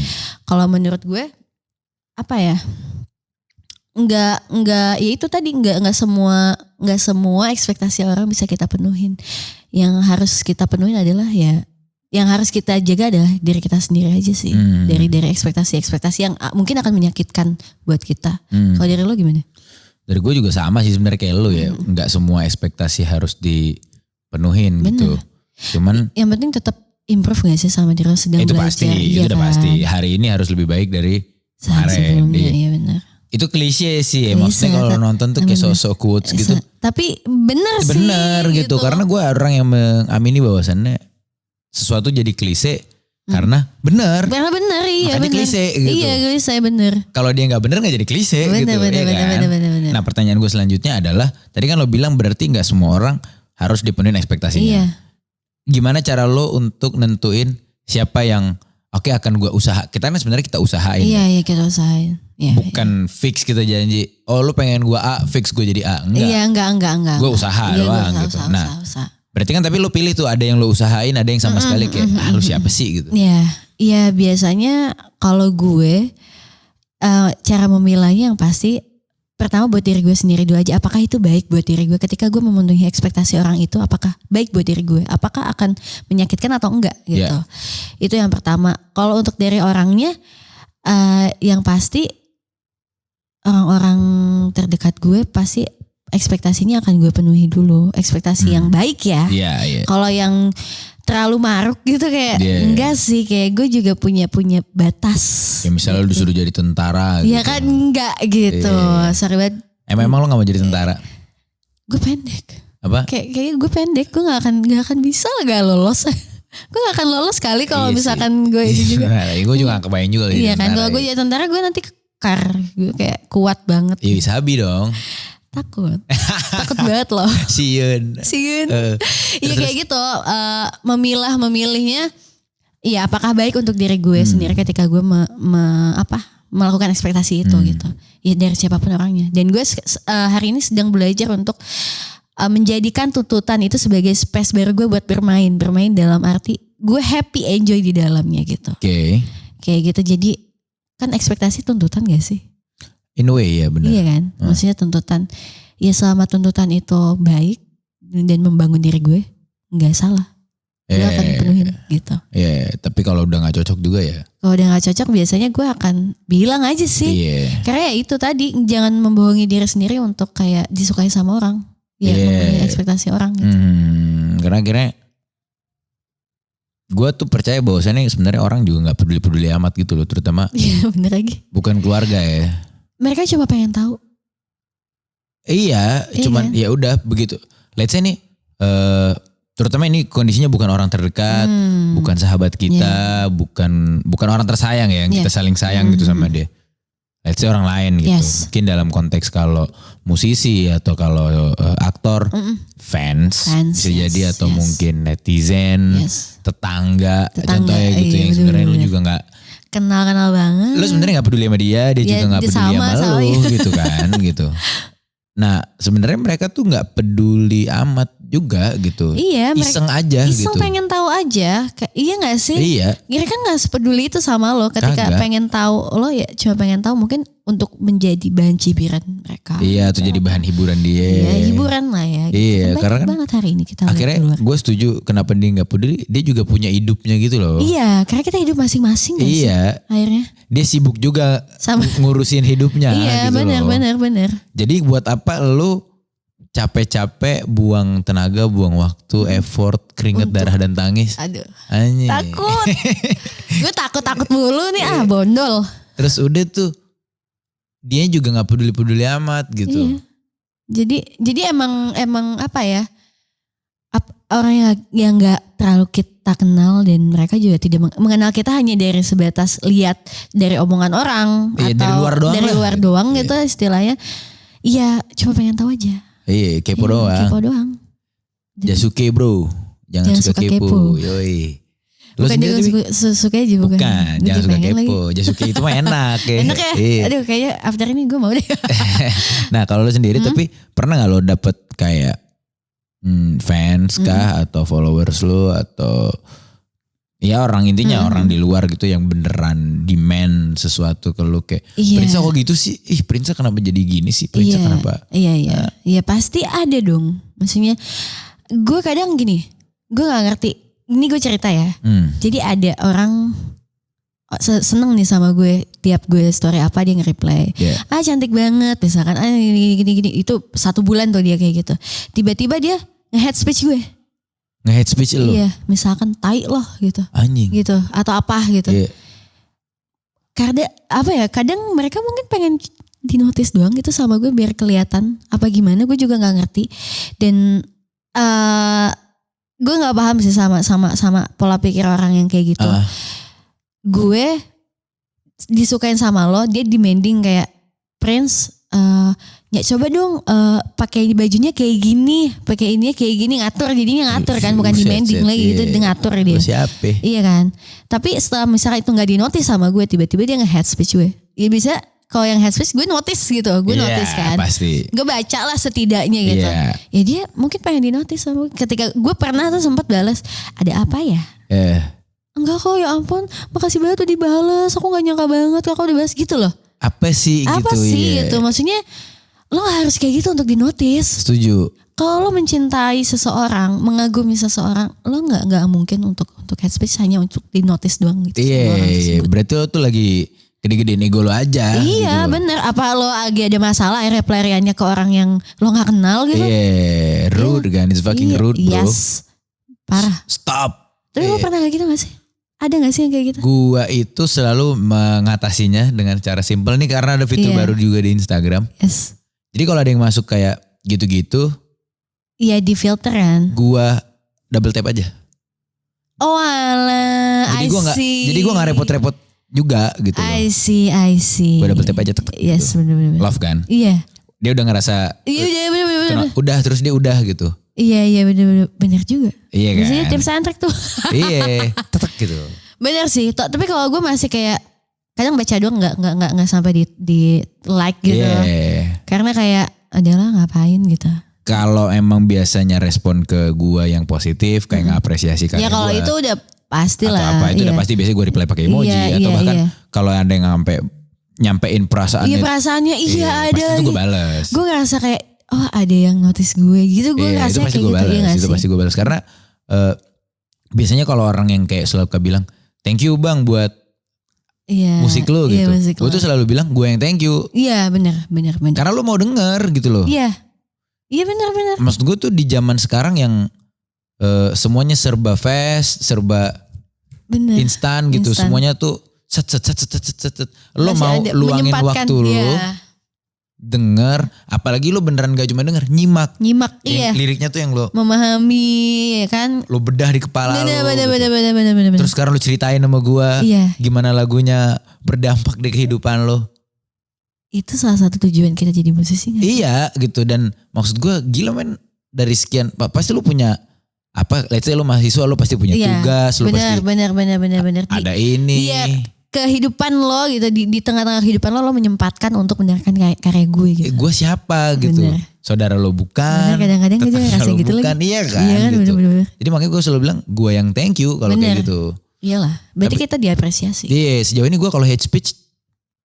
kalau menurut gue nggak ya itu tadi nggak semua ekspektasi orang bisa kita penuhin. Yang harus kita penuhin adalah ya yang harus kita jaga adalah diri kita sendiri aja sih. Dari ekspektasi yang mungkin akan menyakitkan buat kita. Kalau dari lo gimana? Dari gue juga sama sih sebenarnya kayak lo ya. Nggak semua ekspektasi harus dipenuhin. Bener. Gitu. Cuman yang penting tetap improve gak sih sama diri lo sedang itu belajar. pasti, itu udah pasti. Hari ini harus lebih baik dari kemarin. Sebelumnya, iya benar. Itu klise sih ya, maksudnya kalau nonton tuh kayak sosok quotes gitu. Tapi bener sih. Bener gitu, karena gue orang yang mengamini bahwasannya sesuatu jadi klise karena bener. Karena bener, iya makanya bener. klise gitu. Iya klise bener. Kalau dia gak bener gak jadi klise gitu. Bener. Nah pertanyaan gue selanjutnya adalah, tadi kan lo bilang berarti gak semua orang harus dipenuhin ekspektasinya. Iya. Gimana cara lo untuk nentuin siapa yang oke akan gue usaha. Kita kan sebenarnya kita usahain. Iya kita usahain. Ya, bukan fix kita janji, oh lu pengen gue A, fix gue jadi A. Enggak. Iya enggak. Gue usaha doang gitu. Usaha. Berarti kan tapi lu pilih tuh, ada yang lu usahain, ada yang sama sekali kayak lu siapa sih gitu. Iya biasanya kalau gue cara memilahnya yang pasti pertama buat diri gue sendiri dulu aja. Apakah itu baik buat diri gue ketika gue memenuhi ekspektasi orang itu, apakah baik buat diri gue? Apakah akan menyakitkan atau enggak gitu. Yeah. Itu yang pertama. Kalau untuk dari orangnya yang pasti orang-orang terdekat gue pasti ekspektasinya akan gue penuhi dulu. Ekspektasi yang baik ya. Iya. Kalau yang terlalu maruk gitu kayak enggak sih, kayak gue juga punya batas. Ya misalnya lu disuruh jadi tentara gitu. Ya kan enggak gitu. Sorry banget. Emang lo gak mau jadi tentara? Gue pendek. Apa? Kayak gue pendek, gue gak akan bisa gak lolos. Gue gak akan lolos kali kalau misalkan gue ini juga. Gue juga gak kebayang juga. Iya kan, kalau gue jadi tentara gue nanti kekar. Gue kayak kuat banget. Iya sabi dong. Takut banget loh. Siun. Iya kayak gitu. Memilihnya. Iya apakah baik untuk diri gue sendiri ketika gue melakukan ekspektasi itu gitu. Ya dari siapapun orangnya. Dan gue hari ini sedang belajar untuk menjadikan tuntutan itu sebagai space baru gue buat bermain dalam arti gue happy enjoy di dalamnya gitu. Oke. Kayak gitu. Jadi kan ekspektasi tuntutan gak sih? In a way ya benar. Iya kan, maksudnya tuntutan. Ya selama tuntutan itu baik dan membangun diri gue, nggak salah. Gue akan penuhin gitu. Iya, tapi kalau udah nggak cocok juga ya. Kalau udah nggak cocok biasanya gue akan bilang aja sih. Iya. Karena ya itu tadi, jangan membohongi diri sendiri untuk kayak disukai sama orang. Ya memenuhi ekspektasi orang gitu. Karena akhirnya gue tuh percaya bahwasannya sebenarnya orang juga nggak peduli amat gitu loh, terutama. Iya bener lagi. Bukan keluarga ya. Mereka cuma pengen tahu. Iya, cuman ya udah begitu. Let's say nih, terutama ini kondisinya bukan orang terdekat, bukan sahabat kita, bukan orang tersayang ya, yang kita saling sayang gitu sama dia. Let's say orang lain gitu. Mungkin dalam konteks kalau musisi atau kalau aktor, fans bisa jadi atau mungkin netizen, tetangga contohnya gitu yang sebenarnya lu juga nggak kenal banget. Lu sebenarnya nggak peduli sama dia juga nggak peduli sama lu gitu kan gitu. Nah sebenarnya mereka tuh nggak peduli amat juga gitu. Iya, Iseng aja iseng gitu. pengen tahu aja. Iya gak sih? Iya. Mereka gak sepeduli itu sama lo ketika Kagak. pengen tahu. Lo ya cuma pengen tahu mungkin untuk menjadi bahan cibiran mereka. Iya, atau jadi bahan hiburan dia. Iya, hiburan lah ya. Gitu. Iya, Banyak karena kan banget hari ini kita lihat akhirnya keluar. gue setuju kenapa dia gak peduli. Dia juga punya hidupnya gitu loh. Iya, karena kita hidup masing-masing gak sih? Iya. Akhirnya. Dia sibuk juga Sama. ngurusin hidupnya Iya, gitu benar, loh. benar. Jadi buat apa lu capek-capek buang tenaga, buang waktu, effort, keringat, darah dan tangis. Aduh. Anjing. Takut. Gue takut mulu nih bondol. Terus udah tuh dia juga nggak peduli-peduli amat gitu. Iya. Jadi emang apa ya? Orang yang nggak terlalu kita kenal dan mereka juga tidak mengenal kita hanya dari sebatas lihat dari omongan orang Iya, atau dari luar doang lah. gitu istilahnya. Iya, cuma pengen tahu aja. Iya, kepo Iya, doang. Kepo doang. Jasuke bro, jangan suka kepo. Yoi. Lu Bukan sendiri juga suka aja bukan. bukan, Gue jangan jadi suka pengen lagi. kepo. Jasuke itu mah enak ya. Enak ya? Iya. Aduh kayaknya after ini gue mau deh. Nah kalau lu sendiri tapi pernah gak lo dapet kayak fans kah atau followers lu atau ya orang intinya orang di luar gitu yang beneran demand sesuatu ke lu kayak Iya. Prinsa kok gitu sih? Ih Prinsa kenapa jadi gini sih? Prinsa kenapa? Iya. Iya pasti ada dong. Maksudnya gue kadang gini, gue gak ngerti. Ini gue cerita ya. Jadi ada orang seneng nih sama gue, tiap gue story apa dia nge-reply. Yeah. Cantik banget misalkan, gini. Itu 1 bulan tuh dia kayak gitu. Tiba-tiba dia nge-hate speech gue. Nge-hate speech lu? Iya, misalkan tai loh gitu. Anjing. Gitu, atau apa gitu. Iya. Karena apa ya, kadang mereka mungkin pengen dinotis doang gitu sama gue biar kelihatan apa gimana, gue juga gak ngerti. Dan gue gak paham sih sama pola pikir orang yang kayak gitu. Gue disukain sama lo, dia demanding kayak Prince, ya coba dong pakai bajunya kayak gini, pakai ininya kayak gini, ngatur, jadinya ngatur kan, bukan demanding lagi gitu, dia ngatur dia. Siapa? Iya kan. Tapi setelah misalnya itu nggak dinotis sama gue, tiba-tiba dia nge-hate speech gue. Ya bisa kalau yang hate speech gue notice gitu, gue notice kan. Pasti. Gue baca lah setidaknya gitu. Iya. Ya dia mungkin pengen dinotis sama gue. Ketika gue pernah tuh sempat balas, ada apa ya? Enggak kok, ya ampun, makasih banget tuh dibales. Aku gak nyangka banget kakak udah balas gitu loh. Apa sih Apa gitu? sih gitu? Maksudnya lo gak harus kayak gitu untuk dinotis. Setuju. Kalau lo mencintai seseorang, mengagumi seseorang, lo nggak mungkin untuk head speech hanya untuk dinotis doang gitu. sama orang Iya. tersebut. Berarti lo tuh lagi gede-gedein ego lo aja. Iya gitu. bener. Apa lo lagi ada masalah akhirnya pelariannya ke orang yang lo gak kenal gitu? Iya, rude kan, it's fucking Iya, rude bro. Yes, parah. Stop. Tapi lo pernah kayak gitu gak sih? Ada gak sih yang kayak gitu? Gua itu selalu mengatasinya dengan cara simpel nih karena ada fitur Iya. baru juga di Instagram. Yes. Jadi kalau ada yang masuk kayak gitu-gitu, Iya di filter kan? gua double tap aja. Oh alah, Jadi gua nggak repot-repot juga gitu loh. I see. Gua double tap aja tek, Yes, gitu. bener. Love kan? Iya. Dia udah ngerasa Iya bener. udah terus dia udah gitu. Iya bener juga. Iya kan? Biasanya tips and trick tuh. Iya, tetek gitu. Bener sih. Tapi kalau gue masih kayak kadang baca doang nggak sampai di like gitu. Iya. Karena kayak adalah ngapain gitu. Kalau emang biasanya respon ke gua yang positif kayak ngapresiasi karya Ya kalau gua, itu udah pasti atau lah. apa itu udah pasti biasanya gue reply pakai emoji atau bahkan kalau ada yang nyampein perasaannya. Iya perasaannya ada. Pasti itu gue balas. Gue ngerasa kayak oh ada yang notice gue gitu. Gue ngerasa itu pasti kayak gue gitu. balas. Iya Itu pasti gue balas karena biasanya kalau orang yang kayak selalu bilang thank you bang buat musik lo gitu. Gue tuh selalu bilang gue yang thank you. Iya benar. Karena lo mau denger gitu loh. Iya benar. Maksud gue tuh di zaman sekarang yang semuanya serba fast, serba instan gitu. Semuanya tuh set. Lo masih mau luangin waktu lo denger, apalagi lo beneran gak cuma denger, nyimak iya. Liriknya tuh yang lo memahami ya kan. Lo bedah di kepala lo. Bener. Terus sekarang lo ceritain sama gua gimana lagunya berdampak di kehidupan lo. Itu salah satu tujuan kita jadi musisi gak? Iya gitu, dan maksud gua gila men, dari sekian pasti lo punya apa, let's say lo mahasiswa, lo pasti punya tugas, lo pasti bener. ada ini. Iya, kehidupan lo gitu di tengah-tengah kehidupan lo menyempatkan untuk mendengarkan karya gue gitu. Gue siapa gitu. Bener. Saudara lo bukan. Bener, kadang-kadang gitu tetangga rasa lo gitu bukan. lagi. Iya kan, Iya kan, gitu. bener-bener. Jadi makanya gue selalu bilang gue yang thank you kalau kayak gitu. Iyalah, berarti kita diapresiasi. Iya, sejauh ini gue kalau hate speech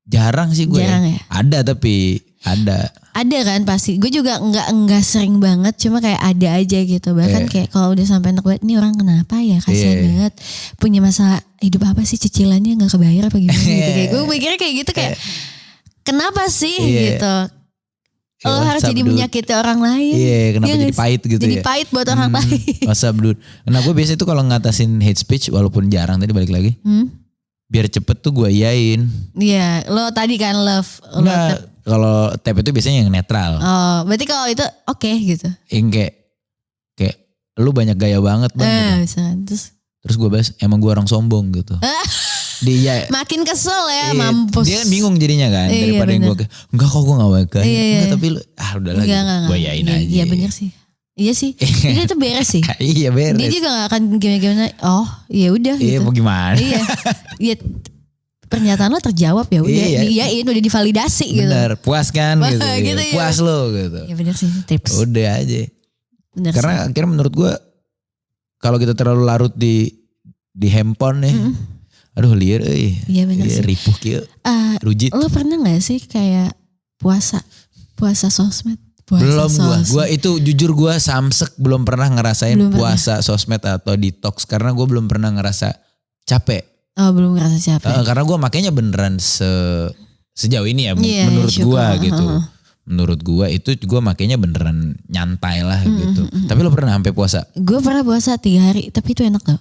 jarang sih gue. Jarang ya? Ada tapi ada. Ada kan pasti. Gue juga enggak sering banget, cuma kayak ada aja gitu. Bahkan kayak kalau udah sampai enak banget, ini orang kenapa ya, kasihan banget. Punya masalah hidup apa sih, cicilannya enggak kebayar apa gimana gitu. Kayak gue mikirnya kayak gitu kayak kenapa sih gitu. Lo harus jadi menyakiti orang lain. Iya, kenapa Iya jadi pahit gitu jadi ya. pahit buat orang lain. WhatsApp dude. Nah gue biasa itu kalau ngatasin hate speech walaupun jarang tadi balik lagi. Biar cepet tuh gue iyain. Iya, lo tadi kan love. Enggak, kalau tap itu biasanya yang netral. Oh, berarti kalau itu oke gitu. Yang kayak lu banyak gaya banget bang. Bisa. Terus gue bahas emang gue orang sombong gitu. Dia makin kesel ya, mampus. Dia kan bingung jadinya kan daripada yang gue enggak kok gue gak gaya. Enggak tapi lu udahlah gitu. Gue yain aja. Iya bener sih. Iya sih. Jadi itu beres sih. Iya beres. Dia juga gak akan gimana-gimana. Oh ya udah Iya gitu. mau gimana. Iya. Iya. Pernyataan lo terjawab ya udah. Diiyain udah divalidasi gitu. Bener puas kan gitu. Gitu, iya. Puas lo gitu. Ya bener sih tips. Udah aja. Bener karena sih. akhirnya menurut gue kalau kita terlalu larut di handphone nih. Aduh liar Iya bener sih. ripuh kieu. Rujit. Lo pernah gak sih kayak puasa sosmed? Belum gue itu jujur gue samsek belum pernah ngerasain puasa sosmed atau detox karena gue belum pernah ngerasa capek. Oh belum ngerasa capek. Karena gue makanya beneran sejauh ini ya menurut gue gitu. Menurut gue itu gue makanya beneran nyantai lah gitu. Tapi lo pernah sampai puasa? Gue pernah puasa 3 hari tapi itu enak tau.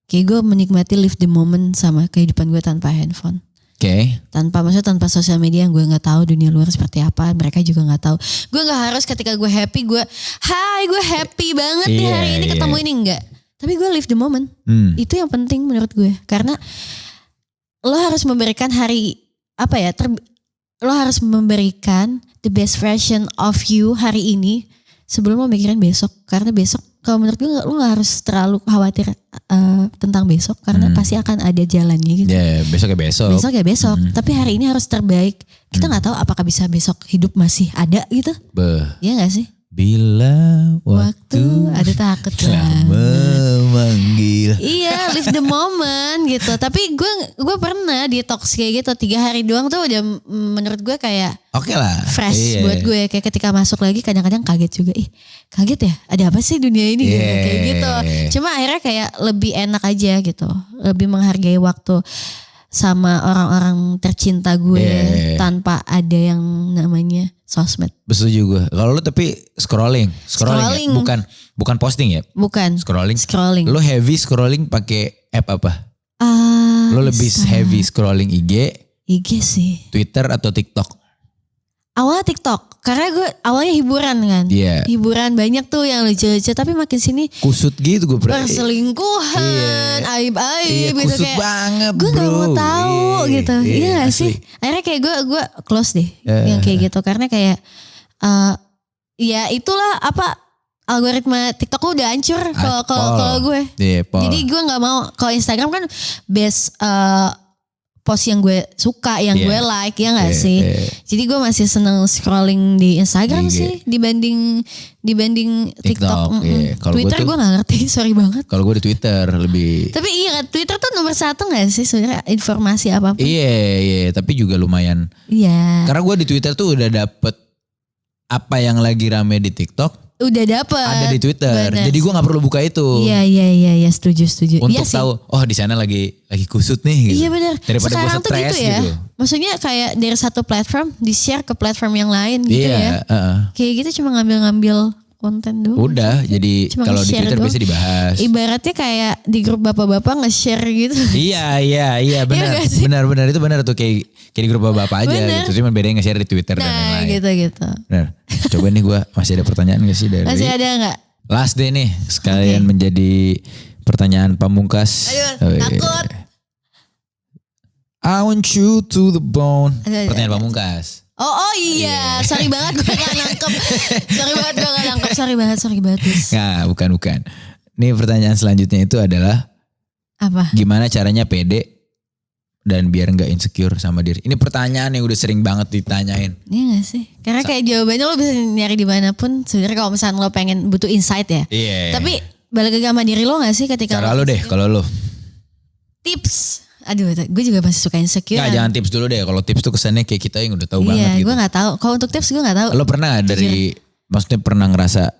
Kayak gue menikmati live the moment sama kehidupan gue tanpa handphone. Maksudnya tanpa sosial media yang gue nggak tahu dunia luar seperti apa, mereka juga nggak tahu. Gue nggak harus ketika gue happy gue happy banget nih hari ini ketemu ini enggak. Tapi gue live the moment. Itu yang penting menurut gue. Karena lo harus memberikan lo harus memberikan the best version of you hari ini sebelum lo mikirin besok. Karena besok kalau menurut gue lo gak harus terlalu khawatir tentang besok karena pasti akan ada jalannya gitu. Besok ya besok. Besok ya besok. Tapi hari ini harus terbaik. Kita gak tahu apakah bisa besok hidup masih ada gitu. Iya gak sih? Bila waktu ada takut lah memanggil. Iya, live the moment gitu. Tapi gue pernah detox kayak gitu 3 hari doang tuh udah menurut gue kayak oke lah. Fresh buat gue. Kayak ketika masuk lagi kadang-kadang kaget juga. Kaget ya? Ada apa sih dunia ini gitu. Kayak gitu. Cuma akhirnya kayak lebih enak aja gitu. Lebih menghargai waktu sama orang-orang tercinta gue tanpa ada yang namanya sosmed. Setuju gue. Kalau lu tapi scrolling. Ya? Bukan posting ya? Bukan. Scrolling. Lu heavy scrolling pakai app apa? Lu lebih heavy scrolling IG sih. Twitter atau TikTok? Awalnya TikTok. Karena gue awalnya hiburan kan. Hiburan banyak tuh yang lucu-lucu. Tapi makin sini kusut gitu gue. Perselingkuhan. Aib-aib gitu kusut kayak. banget Gue bro. gak mau tahu gitu. Iya gak sih. Akhirnya kayak gue close deh. Yang kayak gitu. Karena kayak. Ya itulah algoritma TikTok udah hancur kalau gue. Jadi gue gak mau. Kalau Instagram kan base post yang gue suka, yang gue like, ya gak sih? Jadi gue masih seneng scrolling di Instagram sih dibanding TikTok. Twitter gue gak ngerti, sorry banget. Kalau gue di Twitter lebih. Tapi iya Twitter tuh nomor 1 gak sih sebenarnya informasi apapun? Iya, tapi juga lumayan. Iya. Karena gue di Twitter tuh udah dapet apa yang lagi rame di TikTok. Udah dapet. Ada di Twitter. Bener. Jadi gue gak perlu buka itu. Iya, setuju. Untuk tahu, di sana lagi kusut nih. Gitu. Iya benar. Daripada sekarang gue stres tuh gitu ya. gitu. Maksudnya kayak dari satu platform di-share ke platform yang lain gitu ya. Kayak gitu cuma ngambil konten doang. Udah, jadi kalau di Twitter bisa dibahas. Ibaratnya kayak di grup bapak-bapak nge-share gitu. Iya, benar itu benar tuh kayak di grup bapak-bapak aja bener. gitu. Cuma bedanya nge-share di Twitter dan lain-lain. Gitu. Benar. Coba nih gue masih ada pertanyaan gak sih dari? Masih ada gak? Last day nih, sekalian menjadi pertanyaan pamungkas. Aduh, takut. I want you to the bone. Pertanyaan Ada. pamungkas. Oh iya, sorry banget gue gak nangkep. Sorry banget. Nah, bukan. Nih pertanyaan selanjutnya itu adalah apa? Gimana caranya pede dan biar nggak insecure sama diri? Ini pertanyaan yang udah sering banget ditanyain. Iya gak sih? Karena kayak jawabannya lo bisa nyari dimanapun. Sebenarnya kalau misalnya lo pengen butuh insight ya. Iya. Tapi balik lagi sama diri lo gak sih ketika Cara lo deh kalau lo. Tips. Aduh, gue juga masih suka insecure. Nggak, jangan tips dulu deh. Kalau tips tuh kesannya kayak kita yang udah tahu banget Iya, gitu. gue gak tahu. Kalau untuk tips gue gak tahu. Lo pernah gak maksudnya pernah ngerasa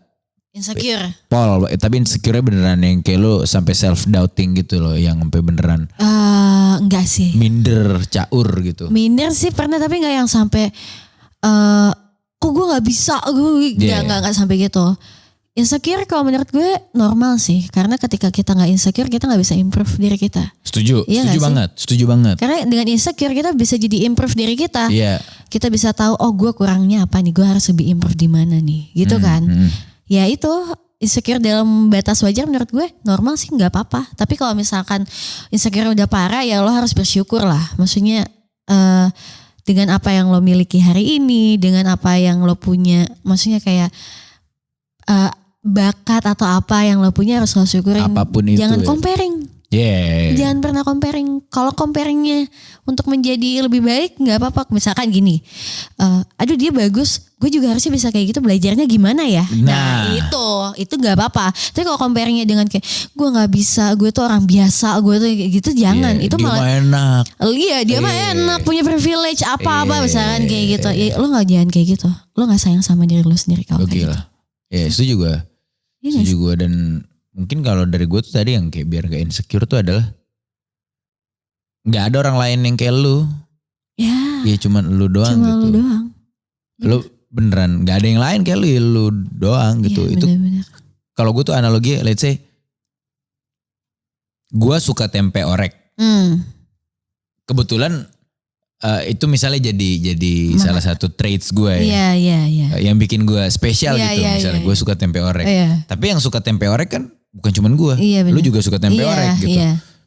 Insecure. tapi insecure beneran yang kayak lo sampai self doubting gitu loh, yang sampai beneran Enggak sih. minder, caur gitu. Minder sih pernah, tapi gak yang sampai kok gue gak bisa. Gue gak sampai gitu. Insecure kalau menurut gue normal sih. Karena ketika kita gak insecure, kita gak bisa improve diri kita. Setuju, Iya setuju banget. Karena dengan insecure kita bisa jadi improve diri kita. Iya. Kita bisa tahu, oh gue kurangnya apa nih, gue harus lebih improve di mana nih, gitu kan. Ya itu insecure dalam batas wajar menurut gue normal sih, nggak apa-apa. Tapi kalau misalkan insecure udah parah ya lo harus bersyukur lah. Maksudnya dengan apa yang lo miliki hari ini, dengan apa yang lo punya, maksudnya kayak bakat atau apa yang lo punya harus lo syukurin. Apapun itu. Jangan ya. comparing. Yeah. Jangan pernah comparing. Kalau comparingnya untuk menjadi lebih baik nggak apa-apa. Misalkan gini, aduh dia bagus, gue juga harusnya bisa kayak gitu. Belajarnya gimana ya? Nah itu nggak apa-apa. Tapi kalau comparingnya dengan kayak gue nggak bisa, gue tuh orang biasa, gue tuh kayak gitu, jangan. Yeah, Itu dia malah mah enak. Iya dia mah enak, punya privilege apa-apa misalkan kayak gitu. Ya, lo nggak jangan kayak gitu. Lo nggak sayang sama diri lo sendiri kalau kayak gitu. Ya setuju gue. Setuju gue. Dan mungkin kalau dari gue tuh tadi yang kayak biar gak insecure tuh adalah gak ada orang lain yang kayak lu. Ya cuman lu doang cuma gitu. Lu doang. Lu beneran gak ada yang lain kayak lu, ya lu doang gitu. Ya, itu bener-bener. kalau gue tuh analogi, let's say gue suka tempe orek. Kebetulan itu misalnya jadi salah satu traits gue ya. Iya. Yang bikin gue spesial gitu misalnya. Gue suka tempe orek. Tapi yang suka tempe orek kan bukan cuman gue. Lu juga suka tempe orek gitu.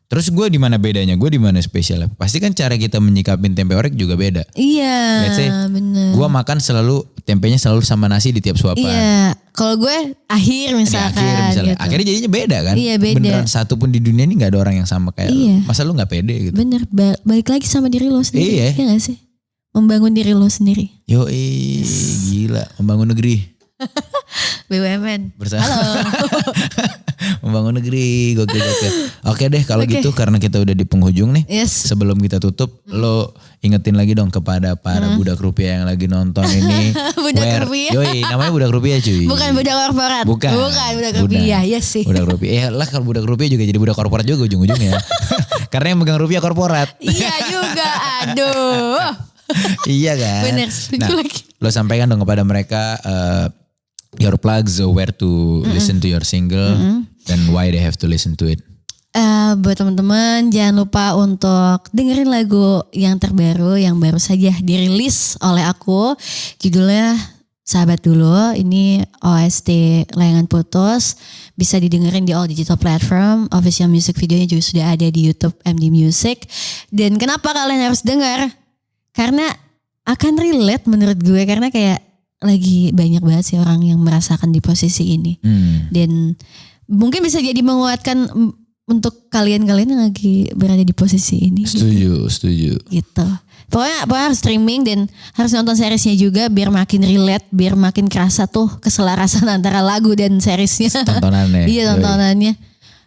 Terus gue di mana bedanya? Gue di mana spesialnya? Pasti kan cara kita menyikapin tempe orek juga beda. Iya, Let's say, bener. gue makan tempenya selalu sama nasi di tiap suapan. Iya, kalau gue akhir misalkan. Gitu. Akhirnya jadinya beda kan? Iya, beda. Beneran satu pun di dunia ini gak ada orang yang sama kayak lu. Masa lu gak pede gitu? Bener, balik lagi sama diri lo sendiri. Iya. Iya gak sih? Membangun diri lo sendiri. Yoi, gila. Membangun negeri. BUMN. Bersama. Halo. Membangun negeri, gokil. Oke deh kalau gitu, karena kita udah di penghujung nih. Yes. Sebelum kita tutup, lo ingetin lagi dong kepada para budak rupiah yang lagi nonton ini. Budak rupiah. Yoi, namanya budak rupiah cuy. Bukan budak korporat. Bukan budak rupiah, yes sih. Budak rupiah. Lah kalau budak rupiah juga jadi budak korporat juga ujung-ujungnya. Karena yang megang rupiah korporat. Iya juga, aduh. Iya kan. Bener, lagi. Lo sampaikan dong kepada mereka your plugs, where to listen to your single, dan why they have to listen to it. Buat teman-teman jangan lupa untuk dengerin lagu yang terbaru yang baru saja dirilis oleh aku. Judulnya Sahabat Dulu. Ini OST Layangan Putus. Bisa didengerin di all digital platform. Official music videonya juga sudah ada di YouTube MD Music. Dan kenapa kalian harus dengar? Karena akan relate menurut gue. Karena kayak lagi banyak banget sih orang yang merasakan di posisi ini. Dan mungkin bisa jadi menguatkan untuk kalian-kalian yang lagi berada di posisi ini. Setuju. Gitu. Pokoknya harus streaming dan harus nonton seriesnya juga biar makin relate, biar makin kerasa tuh keselarasan antara lagu dan seriesnya. Tontonannya. Iya tontonannya.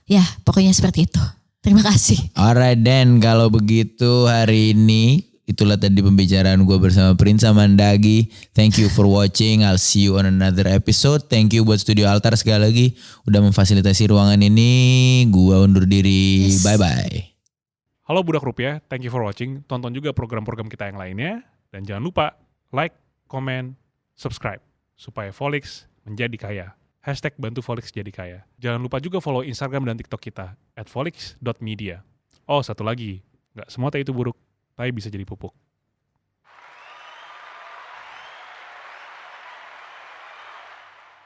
Ya pokoknya seperti itu. Terima kasih. Alright then, kalau begitu hari ini itulah tadi pembicaraan gue bersama Prinsa Mandagi. Thank you for watching. I'll see you on another episode. Thank you buat Studio Altar sekali lagi udah memfasilitasi ruangan ini. Gue undur diri. Yes. Bye-bye. Halo Budak Rupiah, thank you for watching. Tonton juga program-program kita yang lainnya. Dan jangan lupa like, comment, subscribe. Supaya Volix menjadi kaya. #bantu Volix jadi kaya. Jangan lupa juga follow Instagram dan TikTok kita @volix.media. Oh satu lagi, gak semua teh itu buruk. Tapi bisa jadi pupuk.